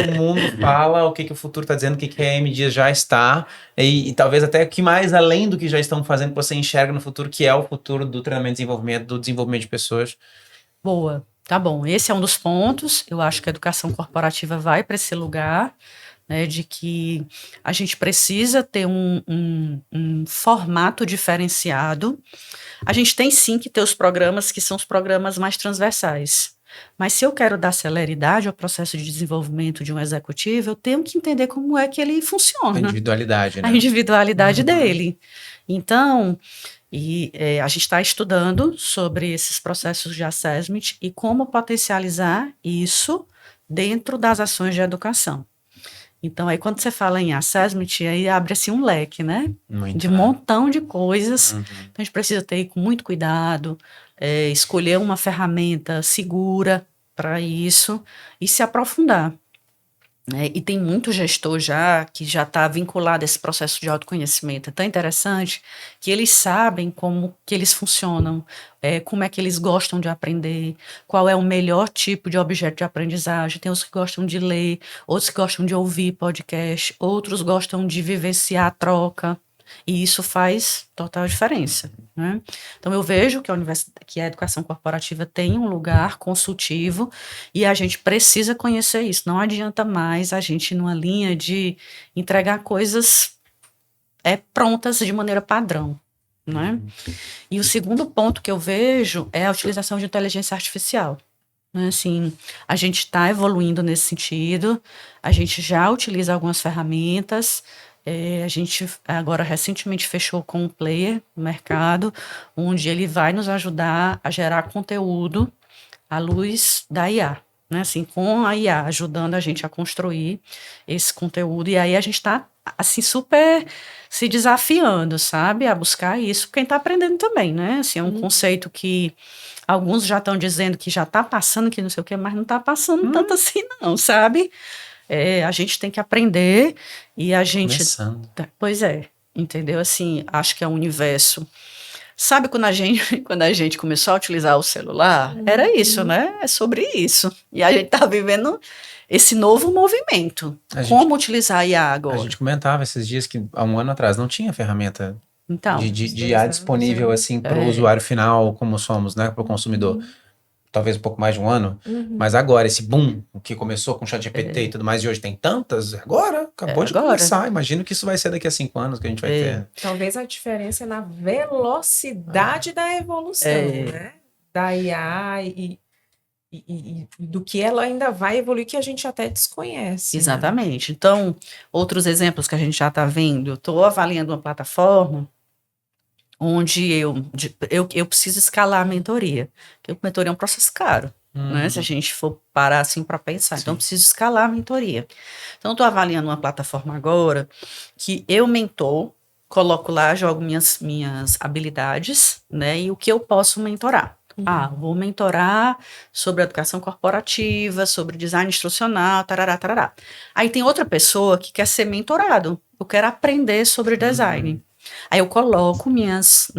o mundo fala, o que o futuro está dizendo, o que a EM Dias já está, e talvez até o que mais além do que já estão fazendo, que você enxerga no futuro, que é o futuro do treinamento e desenvolvimento, do desenvolvimento de pessoas. Boa. Tá bom, esse é um dos pontos. Eu acho que a educação corporativa vai para esse lugar, né, de que a gente precisa ter um formato diferenciado. A gente tem sim que ter os programas que são os programas mais transversais. Mas se eu quero dar celeridade ao processo de desenvolvimento de um executivo, eu tenho que entender como é que ele funciona. A individualidade, né? A individualidade dele. Então, a gente está estudando sobre esses processos de assessment e como potencializar isso dentro das ações de educação. Então, aí quando você fala em assessment, aí abre-se um leque, né? De um montão de coisas. Então, a gente precisa ter com muito cuidado, escolher uma ferramenta segura para isso e se aprofundar. E tem muito gestor já que já está vinculado a esse processo de autoconhecimento. É tão interessante que eles sabem como que eles funcionam, como é que eles gostam de aprender, qual é o melhor tipo de objeto de aprendizagem. Tem os que gostam de ler, outros que gostam de ouvir podcast, outros gostam de vivenciar a troca. E isso faz total diferença, né? Então, eu vejo que a educação corporativa tem um lugar consultivo e a gente precisa conhecer isso. Não adianta mais a gente ir numa linha de entregar coisas prontas de maneira padrão, né? E o segundo ponto que eu vejo é a utilização de inteligência artificial. Assim, a gente está evoluindo nesse sentido, a gente já utiliza algumas ferramentas. A gente agora recentemente fechou com um player no mercado, onde ele vai nos ajudar a gerar conteúdo à luz da IA, né? Assim, com a IA ajudando a gente a construir esse conteúdo, e aí a gente está assim, super se desafiando, sabe, a buscar isso, quem está aprendendo também, né? Assim, é um conceito que alguns já estão dizendo que já está passando, que não sei o que, mas não está passando tanto assim não, sabe? A gente tem que aprender e a gente... Começando. Pois é, entendeu? Assim, acho que é um universo... Sabe quando a gente começou a utilizar o celular? Era isso, né? É sobre isso. E a gente tá vivendo esse novo movimento. Como utilizar a IA agora? A gente comentava esses dias que há um ano atrás não tinha ferramenta então, de IA disponível assim para o usuário final, como somos, né? Para o consumidor. Talvez um pouco mais de um ano, mas agora esse boom, o que começou com o ChatGPT e tudo mais, e hoje tem tantas, acabou de começar. Imagino que isso vai ser daqui a 5 anos que a gente vai ter. Talvez a diferença é na velocidade da evolução, né? Da IA e do que ela ainda vai evoluir, que a gente até desconhece. Exatamente. Né? Então, outros exemplos que a gente já está vendo, eu estou avaliando uma plataforma onde eu preciso escalar a mentoria. Porque a mentoria é um processo caro, né? Se a gente for parar assim para pensar. Sim. Então, eu preciso escalar a mentoria. Então, estou avaliando uma plataforma agora que eu mentor, coloco lá, jogo minhas habilidades, né? E o que eu posso mentorar. Vou mentorar sobre educação corporativa, sobre design instrucional, tarará, tarará. Aí tem outra pessoa que quer ser mentorado. Eu quero aprender sobre design. Aí eu coloco minhas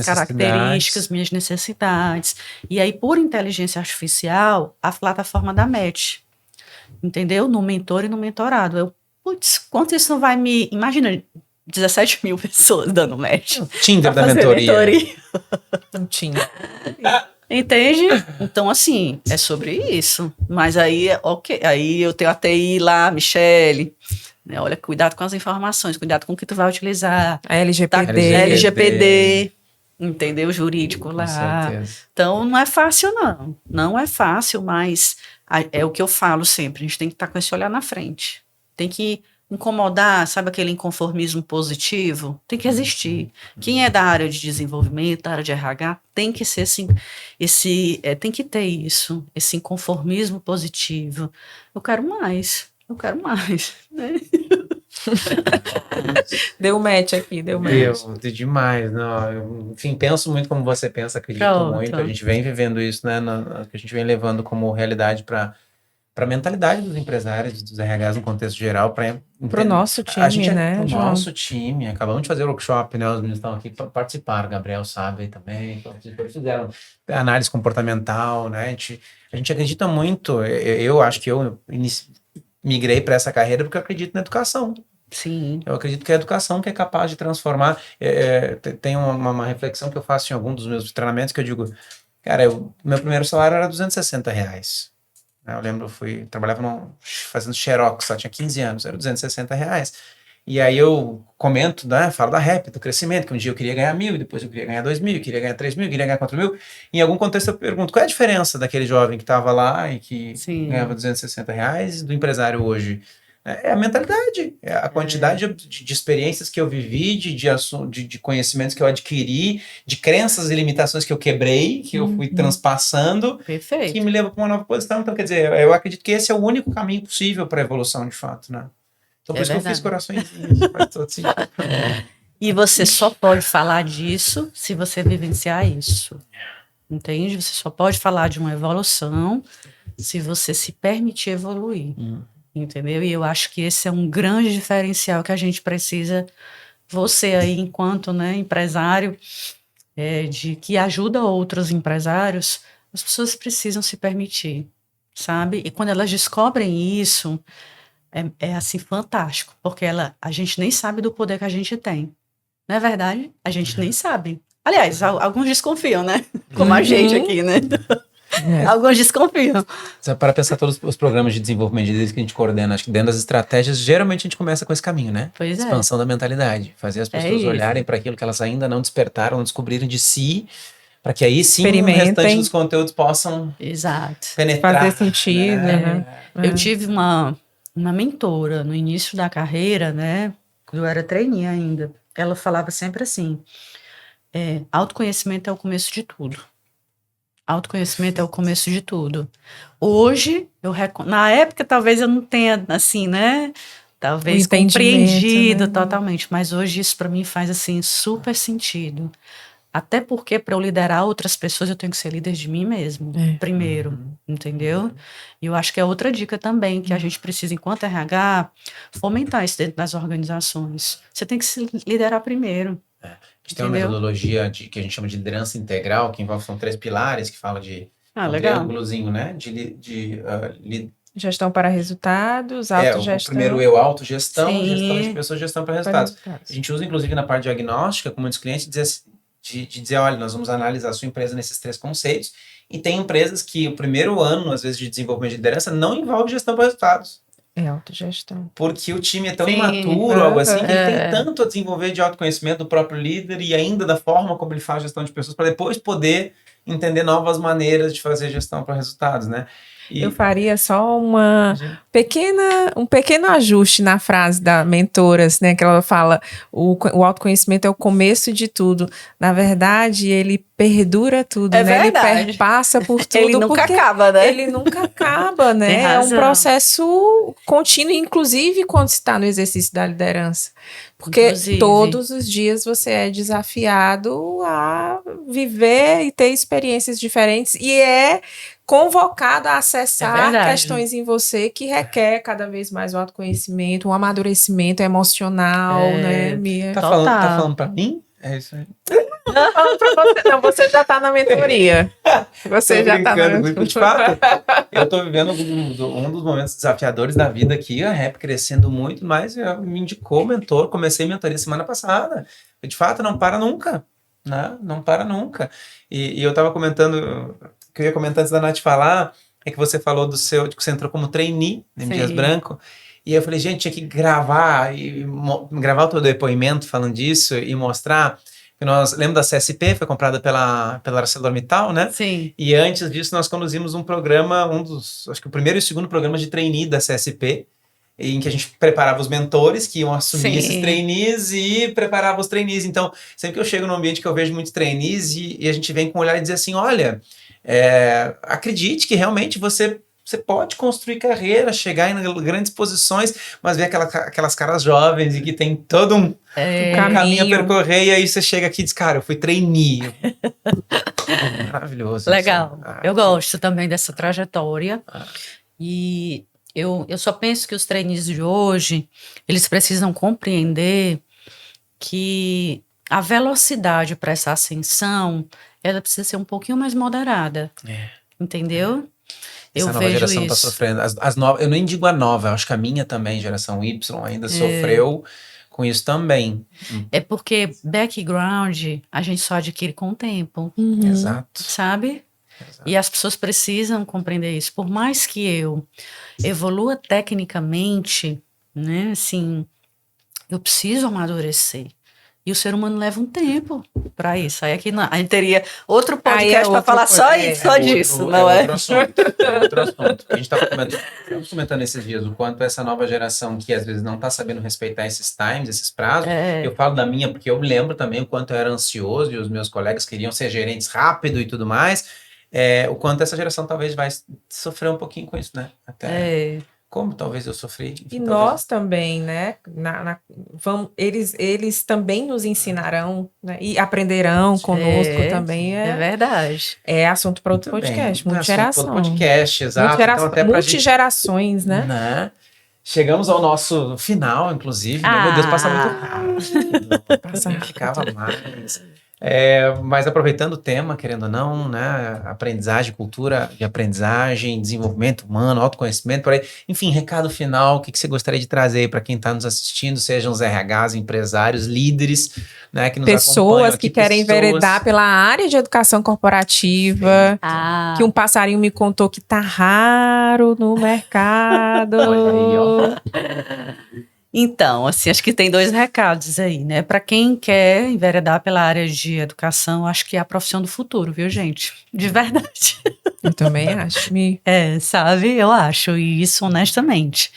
características, minhas necessidades. E aí, por inteligência artificial, a plataforma dá match. Entendeu? No mentor e no mentorado. Quanto isso não vai me... Imagina, 17 mil pessoas dando match. Tinder da mentoria. Não tinha. Entende? Então, assim, é sobre isso. Mas aí, ok. Aí eu tenho a TI lá, Michele... Olha, cuidado com as informações, cuidado com o que tu vai utilizar. A LGPD. Tá, LGPD, entendeu? Jurídico lá. Com certeza. Então, não é fácil, não. Não é fácil, mas é o que eu falo sempre. A gente tem que estar com esse olhar na frente. Tem que incomodar, sabe aquele inconformismo positivo? Tem que existir. Quem é da área de desenvolvimento, da área de RH, tem que ser assim, tem que ter isso, esse inconformismo positivo. Eu quero mais, né? Deu match aqui, deu match. Deu demais. Não, enfim, penso muito como você pensa, acredito muito. A gente vem vivendo isso, né? Que a gente vem levando como realidade para a mentalidade dos empresários, dos RHs no contexto geral. Para o nosso time, né, João? Nosso time. Acabamos de fazer o workshop, né? Os meninos estão aqui para participar. O Gabriel sabe também. Eles fizeram análise comportamental, né? A gente acredita muito. Eu acho que eu migrei para essa carreira porque eu acredito na educação. Sim. Eu acredito que é a educação que é capaz de transformar. Tem uma reflexão que eu faço em algum dos meus treinamentos que eu digo, cara, meu primeiro salário era R$260. Eu lembro, eu trabalhava fazendo xerox, só tinha 15 anos, era R$260. E aí eu comento, né, falo da rap, do crescimento, que um dia eu queria ganhar 1.000, depois eu queria ganhar 2.000, eu queria ganhar 3.000, eu queria ganhar 4.000. Em algum contexto eu pergunto, qual é a diferença daquele jovem que estava lá e que ganhava R$260 e do empresário hoje? É a mentalidade, é a quantidade de experiências que eu vivi, de conhecimentos que eu adquiri, de crenças e limitações que eu quebrei, que eu fui transpassando, perfeito, que me leva para uma nova posição. Então, quer dizer, eu acredito que esse é o único caminho possível para a evolução, de fato, né? Então, por isso que eu fiz coraçõezinhos, faz todo sentido. E você só pode falar disso se você vivenciar isso, entende? Você só pode falar de uma evolução se você se permitir evoluir. Entendeu? E eu acho que esse é um grande diferencial que a gente precisa, você aí enquanto, né, empresário, que ajuda outros empresários, as pessoas precisam se permitir, sabe? E quando elas descobrem isso, é assim fantástico, porque a gente nem sabe do poder que a gente tem. Não é verdade? A gente nem sabe. Aliás, alguns desconfiam, né? Como a gente aqui, né? Alguns desconfiam. Para pensar todos os programas de desenvolvimento de líderes que a gente coordena, acho que dentro das estratégias, geralmente a gente começa com esse caminho, né? Pois expansão da mentalidade. Fazer as pessoas olharem para aquilo que elas ainda não despertaram, não descobriram de si, para que aí sim o restante dos conteúdos possam penetrar. Fazer sentido, né? Eu tive uma mentora no início da carreira, né? Quando eu era trainee ainda. Ela falava sempre assim, autoconhecimento é o começo de tudo. Autoconhecimento é o começo de tudo. Hoje, na época, talvez eu não tenha, assim, né? Talvez compreendido, né? Totalmente. Mas hoje isso para mim faz, assim, super sentido. Até porque para eu liderar outras pessoas, eu tenho que ser líder de mim mesmo, primeiro, entendeu? E eu acho que é outra dica também, que a gente precisa, enquanto RH, fomentar isso dentro das organizações. Você tem que se liderar primeiro. A gente tem uma metodologia que a gente chama de liderança integral, que são 3 pilares, que fala de um triângulozinho, né? Gestão para resultados, autogestão. O primeiro autogestão, gestão de pessoas, gestão para resultados. A gente usa, inclusive, na parte diagnóstica, com muitos clientes, de dizer, olha, nós vamos analisar a sua empresa nesses 3 conceitos. E tem empresas que o primeiro ano, às vezes, de desenvolvimento de liderança não envolve gestão para resultados. É autogestão. Porque o time é tão imaturo, algo assim, que tem tanto a desenvolver de autoconhecimento do próprio líder e ainda da forma como ele faz gestão de pessoas, para depois poder entender novas maneiras de fazer gestão para resultados, né? Eu faria só um pequeno ajuste na frase da Mentoras, né? Que ela fala, o autoconhecimento é o começo de tudo. Na verdade, ele perdura tudo, né? Verdade. Ele perpassa por tudo. Ele nunca acaba, né? Ele nunca acaba, né? Tem razão. É um processo contínuo, inclusive quando se está no exercício da liderança. Porque todos os dias você é desafiado a viver e ter experiências diferentes e é convocado a acessar questões em você que requer cada vez mais um autoconhecimento, um amadurecimento emocional, né, Mia? Tá falando pra mim? É isso aí. Não, falando pra você. Não, você já tá na mentoria. Você já tá na mentoria. De fato, eu tô vivendo um dos momentos desafiadores da vida aqui, a Rap crescendo muito, mas me indicou mentor, comecei mentoria semana passada. De fato, não para nunca, né? Não para nunca. E eu tava comentando, que eu ia comentar antes da Nath falar, é que você falou de que você entrou como trainee no M. Dias Branco. E eu falei, gente, tinha que gravar o teu depoimento falando disso e mostrar. Lembra da CSP, foi comprada pela ArcelorMittal, né? Sim. E antes disso nós conduzimos um programa, acho que o primeiro e o segundo programa de trainee da CSP, em que a gente preparava os mentores que iam assumir esses trainees e preparava os trainees. Então, sempre que eu chego num ambiente que eu vejo muitos trainees e a gente vem com um olhar e dizer assim, olha, acredite que realmente você pode construir carreira, chegar em grandes posições, mas ver aquelas caras jovens e que tem todo um caminho a percorrer, e aí você chega aqui e diz, cara, eu fui trainee. Maravilhoso. Legal. Eu gosto também dessa trajetória. E eu só penso que os trainees de hoje, eles precisam compreender que a velocidade para essa ascensão, ela precisa ser um pouquinho mais moderada. Entendeu? Essa nova geração está sofrendo. Eu nem digo a nova, acho que a minha também, geração Y, ainda sofreu com isso também. É porque background a gente só adquire com o tempo. Exato. Sabe? Exato. E as pessoas precisam compreender isso. Por mais que eu evolua tecnicamente, né, assim, eu preciso amadurecer. E o ser humano leva um tempo para isso. Aí aqui a gente teria outro podcast para falar só disso, não é? Outro assunto. A gente estava comentando esses dias o quanto essa nova geração que às vezes não está sabendo respeitar esses times, esses prazos. Eu falo da minha porque eu lembro também o quanto eu era ansioso e os meus colegas queriam ser gerentes rápido e tudo mais. O quanto essa geração talvez vai sofrer um pouquinho com isso, né? Como talvez eu sofri. Enfim, e nós também, né? Eles também nos ensinarão, né? E aprenderão conosco também. É verdade. É assunto para outro podcast. Multigeração. Outro podcast, exato. Multigerações, né? Chegamos ao nosso final, inclusive. Meu Deus, passa muito rápido. Passa, ficava mais. Mas aproveitando o tema, querendo ou não, né, aprendizagem, cultura de aprendizagem, desenvolvimento humano, autoconhecimento, por aí. Enfim, recado final, o que você gostaria de trazer para quem está nos assistindo, sejam os RHs, empresários, líderes, né, que nos pessoas que querem enveredar pela área de educação corporativa, que um passarinho me contou que tá raro no mercado. Olha aí, ó. Então, assim, acho que tem 2 recados aí, né? Para quem quer enveredar pela área de educação, acho que é a profissão do futuro, viu, gente? De verdade. Eu também acho. Sabe? Eu acho, e isso honestamente.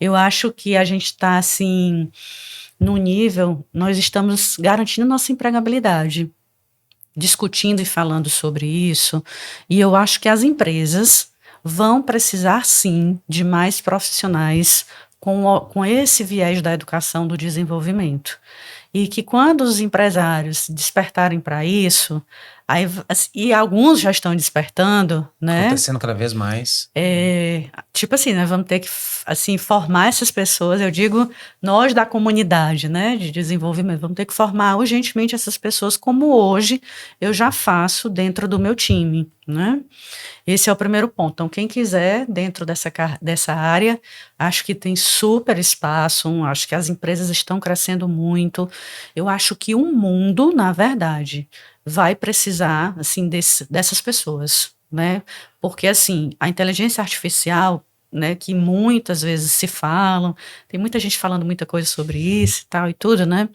Eu acho que a gente está, assim, no nível, nós estamos garantindo nossa empregabilidade, discutindo e falando sobre isso, e eu acho que as empresas vão precisar, sim, de mais profissionais com esse viés da educação do desenvolvimento. E que quando os empresários despertarem para isso, e alguns já estão despertando, né? Acontecendo cada vez mais. Tipo assim, nós vamos ter que assim, formar essas pessoas, eu digo, nós da comunidade, né, de desenvolvimento, vamos ter que formar urgentemente essas pessoas, como hoje eu já faço dentro do meu time, né? Esse é o primeiro ponto. Então, quem quiser, dentro dessa área, acho que tem super espaço, acho que as empresas estão crescendo muito. Eu acho que o mundo, na verdade, vai precisar, assim, dessas pessoas, né? Porque, assim, a inteligência artificial, né, que muitas vezes se falam, tem muita gente falando muita coisa sobre isso e tal e tudo, né?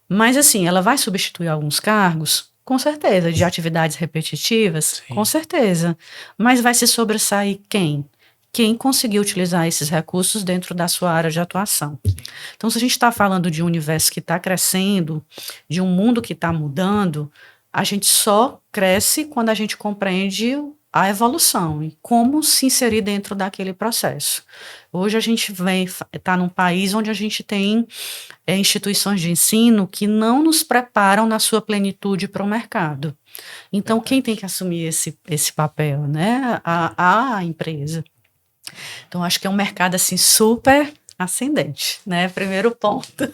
Mas, assim, ela vai substituir alguns cargos? Com certeza. De atividades repetitivas? Sim. Com certeza. Mas vai se sobressair quem? Quem conseguir utilizar esses recursos dentro da sua área de atuação. Então, se a gente está falando de um universo que está crescendo, de um mundo que está mudando, a gente só cresce quando a gente compreende a evolução e como se inserir dentro daquele processo. Hoje a gente está num país onde a gente tem instituições de ensino que não nos preparam na sua plenitude para o mercado. Então, quem tem que assumir esse papel, né? A empresa. Então, acho que é um mercado assim super ascendente, né? Primeiro ponto.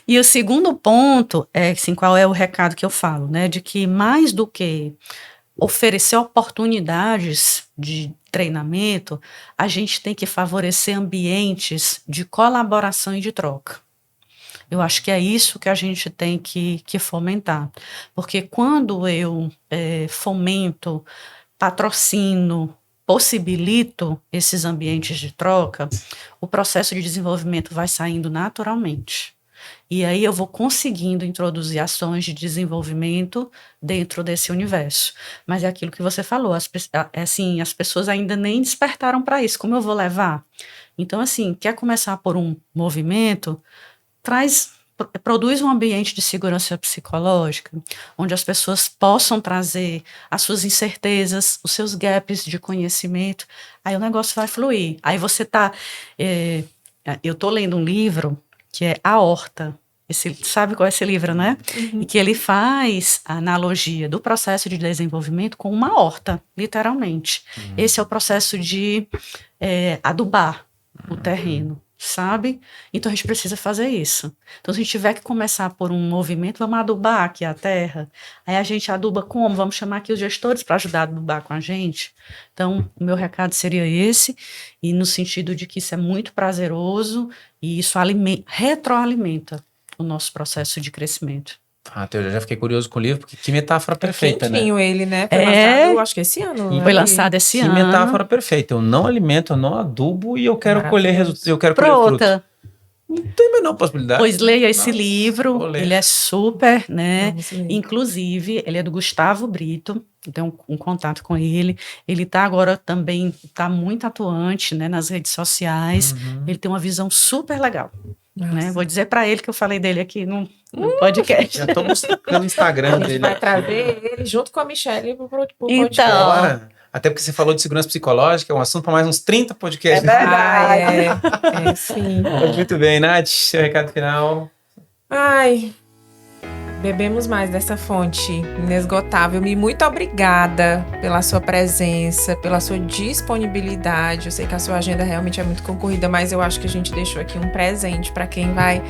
E o segundo ponto é assim, qual é o recado que eu falo, né? De que mais do que oferecer oportunidades de treinamento, a gente tem que favorecer ambientes de colaboração e de troca. Eu acho que é isso que a gente tem que fomentar. Porque quando eu fomento, patrocino, possibilito esses ambientes de troca, o processo de desenvolvimento vai saindo naturalmente. E aí eu vou conseguindo introduzir ações de desenvolvimento dentro desse universo. Mas é aquilo que você falou, as pessoas ainda nem despertaram para isso. Como eu vou levar? Então, assim, quer começar por um movimento, produz um ambiente de segurança psicológica, onde as pessoas possam trazer as suas incertezas, os seus gaps de conhecimento, aí o negócio vai fluir. Aí você eu estou lendo um livro que é A Horta. Sabe qual é esse livro, né? Uhum. E que ele faz a analogia do processo de desenvolvimento com uma horta, literalmente. Uhum. Esse é o processo de adubar o terreno, sabe? Então a gente precisa fazer isso. Então se a gente tiver que começar por um movimento, vamos adubar aqui a terra. Aí a gente aduba como? Vamos chamar aqui os gestores para ajudar a adubar com a gente. Então o meu recado seria esse, e no sentido de que isso é muito prazeroso e isso retroalimenta o nosso processo de crescimento. Eu já fiquei curioso com o livro, porque que metáfora perfeita, quentinho, né? Ele, né? Foi lançado, acho que esse ano. Foi lançado esse ano. Que metáfora perfeita. Eu não alimento, eu não adubo e eu quero colher resultados, eu quero colher frutos. Não tem a menor possibilidade. Pois leia esse livro, ele é super, né? Inclusive, ele é do Gustavo Brito, eu tenho um contato com ele. Ele está agora também, está muito atuante, né, nas redes sociais. Ele tem uma visão super legal. Né? Vou dizer para ele que eu falei dele aqui no podcast. Já estou buscando o Instagram dele. A gente vai trazer ele junto com a Michelle pro podcast. Então, até porque você falou de segurança psicológica, é um assunto para mais uns 30 podcasts. É verdade. Sim. Muito bem, Nath, seu recado final. Bebemos mais dessa fonte inesgotável. E muito obrigada pela sua presença, pela sua disponibilidade. Eu sei que a sua agenda realmente é muito concorrida, mas eu acho que a gente deixou aqui um presente para quem vai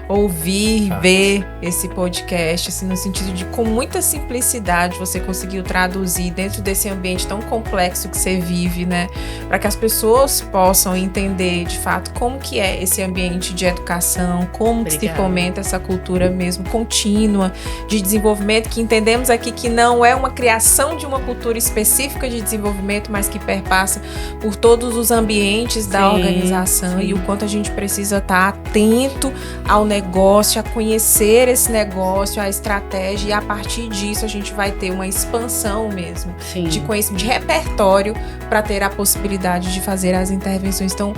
ouvir, ver esse podcast, assim, no sentido de, com muita simplicidade, você conseguiu traduzir dentro desse ambiente tão complexo que você vive, né? Para que as pessoas possam entender, de fato, como que é esse ambiente de educação, como que se fomenta essa cultura mesmo contínua de desenvolvimento, que entendemos aqui que não é uma criação de uma cultura específica de desenvolvimento, mas que perpassa por todos os ambientes da organização e o quanto a gente precisa estar atento ao negócio, a conhecer esse negócio, a estratégia, e a partir disso a gente vai ter uma expansão mesmo de conhecimento, de repertório, para ter a possibilidade de fazer as intervenções. Então,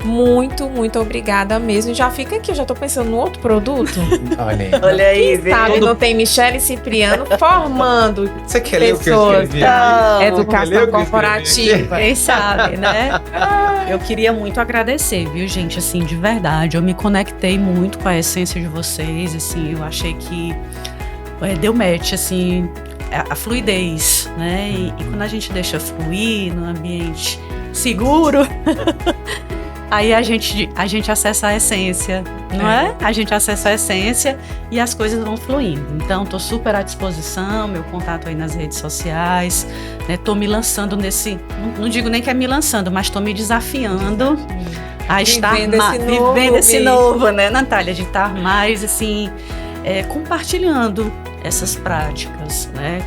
muito, muito obrigada mesmo. Já fica aqui, eu já tô pensando no outro produto. Olha aí, quem sabe não tem Michelle Cipriano formando Você quer ler o que eu escrevi? Educação corporativa. Quem sabe, né? Eu queria muito agradecer, viu, gente? Assim, de verdade, eu me conectei muito com a essência de vocês, assim, eu achei que deu match, assim, a fluidez, né? E quando a gente deixa fluir no ambiente seguro, aí a gente acessa a essência, não é? A gente acessa a essência e as coisas vão fluindo. Então, estou super à disposição, meu contato aí nas redes sociais, né? Tô me lançando não digo nem que é me lançando, mas estou me desafiando a estar vivendo esse novo, né, Natália? De estar mais, assim, compartilhando essas práticas, né?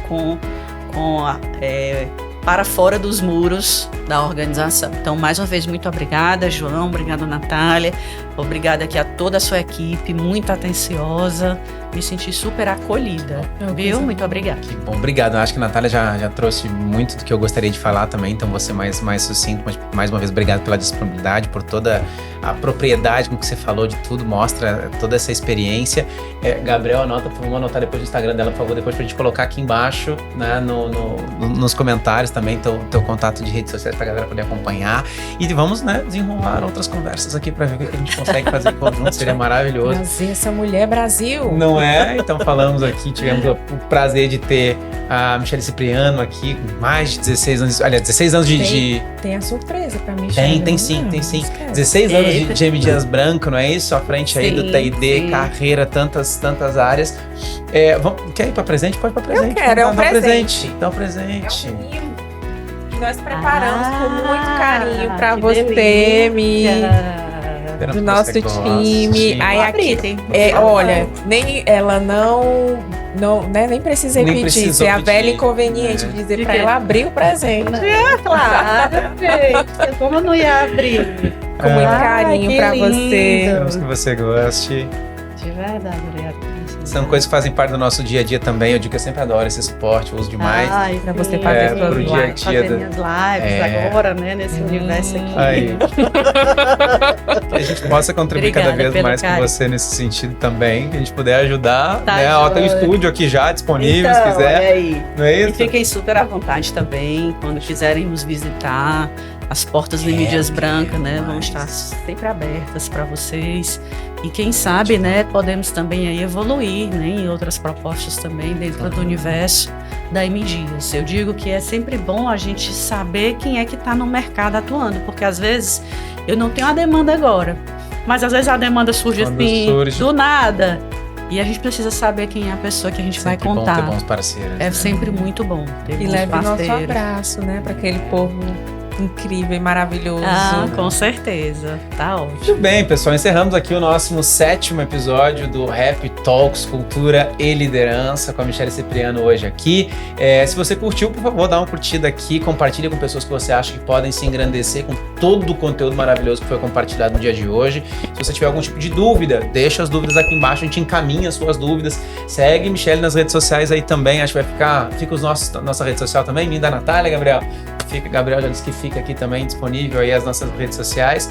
para fora dos muros da organização. Então, mais uma vez, muito obrigada, João, obrigada, Natália, obrigada aqui a toda a sua equipe, muito atenciosa, me senti super acolhida, viu? Muito obrigada. Que bom, obrigado. Eu acho que a Natália já trouxe muito do que eu gostaria de falar também, então vou ser mais sucinto, mas mais uma vez, obrigado pela disponibilidade, por toda a propriedade com que você falou de tudo, mostra toda essa experiência. Gabriel, vamos anotar depois no Instagram dela, por favor, depois pra gente colocar aqui embaixo, né, nos comentários também, teu contato de redes sociais pra galera poder acompanhar. E vamos, né, desenrolar outras conversas aqui pra ver o que a gente consegue fazer em conjunto, seria maravilhoso. Trazer essa mulher Brasil. Não é? Então falamos aqui, tivemos o prazer de ter a Michele Cipriano aqui, com mais de 16 anos, aliás, 16 anos de... Tem a surpresa pra Michele. Tem sim. 16 anos de Jamie Dias Branco, não é isso? À frente aí do TID, carreira, tantas áreas. Quer ir pra presente? Pode ir pra presente. Eu quero, é um presente. Dá um presente. É um livro que nós preparamos com muito carinho pra você, Mi. Do nosso time. Aí aqui, olha, ela nem precisa pedir. É a velha inconveniente de dizer pra ela abrir o presente. Claro, gente. Como eu não ia abrir? Com muito carinho pra você. Esperamos que você goste. De verdade, obrigada. São coisas que fazem parte do nosso dia a dia também. Eu digo que eu sempre adoro esse suporte, uso demais. Pra você fazer suas pro dia a dia. Fazer minhas lives agora, né? Nesse universo aqui. Aí. Que a gente possa contribuir cada vez mais com você nesse sentido também. Que a gente puder ajudar. Tá, né? Ó, tem um estúdio aqui já disponível, se quiser. Aí. Não é isso? E fiquem super à vontade também, quando quiserem nos visitar. As portas do Mídias Brancas, né, vão estar sempre abertas para vocês. E quem sabe, né, podemos também aí evoluir, né, em outras propostas também dentro do universo da M-Dias. Eu digo que é sempre bom a gente saber quem é que está no mercado atuando, porque às vezes eu não tenho a demanda agora, mas às vezes a demanda surge do nada. E a gente precisa saber quem é a pessoa que a gente vai contar. Bom ter bons parceiros. É sempre muito bom ter bons parceiros. E leve o nosso abraço, né, para aquele povo incrível e maravilhoso. Com certeza. Tá ótimo. Muito bem, pessoal. Encerramos aqui o nosso 7º episódio do Rap Talks Cultura e Liderança com a Michele Cipriano hoje aqui. Se você curtiu, por favor, dá uma curtida aqui, compartilha com pessoas que você acha que podem se engrandecer com todo o conteúdo maravilhoso que foi compartilhado no dia de hoje. Se você tiver algum tipo de dúvida, deixa as dúvidas aqui embaixo, a gente encaminha as suas dúvidas. Segue Michele nas redes sociais aí também, acho que fica nossa rede social também, minha da Natália, Gabriel. Gabriel já disse que fica aqui também disponível aí as nossas redes sociais.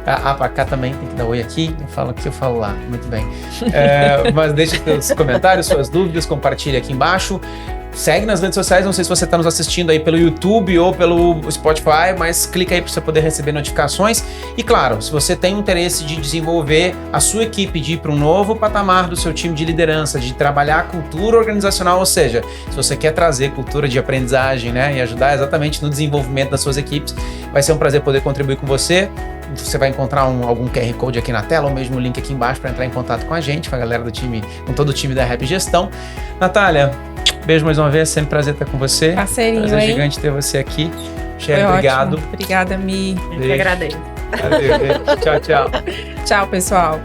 Pra cá também tem que dar oi aqui. Eu falo aqui, eu falo lá. Muito bem. Mas deixa seus comentários, suas dúvidas, compartilha aqui embaixo. Segue nas redes sociais, não sei se você está nos assistindo aí pelo YouTube ou pelo Spotify, mas clica aí para você poder receber notificações. E claro, se você tem interesse de desenvolver a sua equipe, de ir para um novo patamar do seu time de liderança, de trabalhar a cultura organizacional, ou seja, se você quer trazer cultura de aprendizagem, né, e ajudar exatamente no desenvolvimento das suas equipes, vai ser um prazer poder contribuir com você. Você vai encontrar algum QR Code aqui na tela, ou mesmo o link aqui embaixo para entrar em contato com a gente, com a galera do time, com todo o time da Rap Gestão. Natália, beijo mais uma vez, sempre prazer estar com você. Parceirinho, prazer hein? gigante ter você aqui. Michele, obrigado. Obrigada, Mi. Eu que agradeço. Valeu, tchau, tchau. Tchau, pessoal.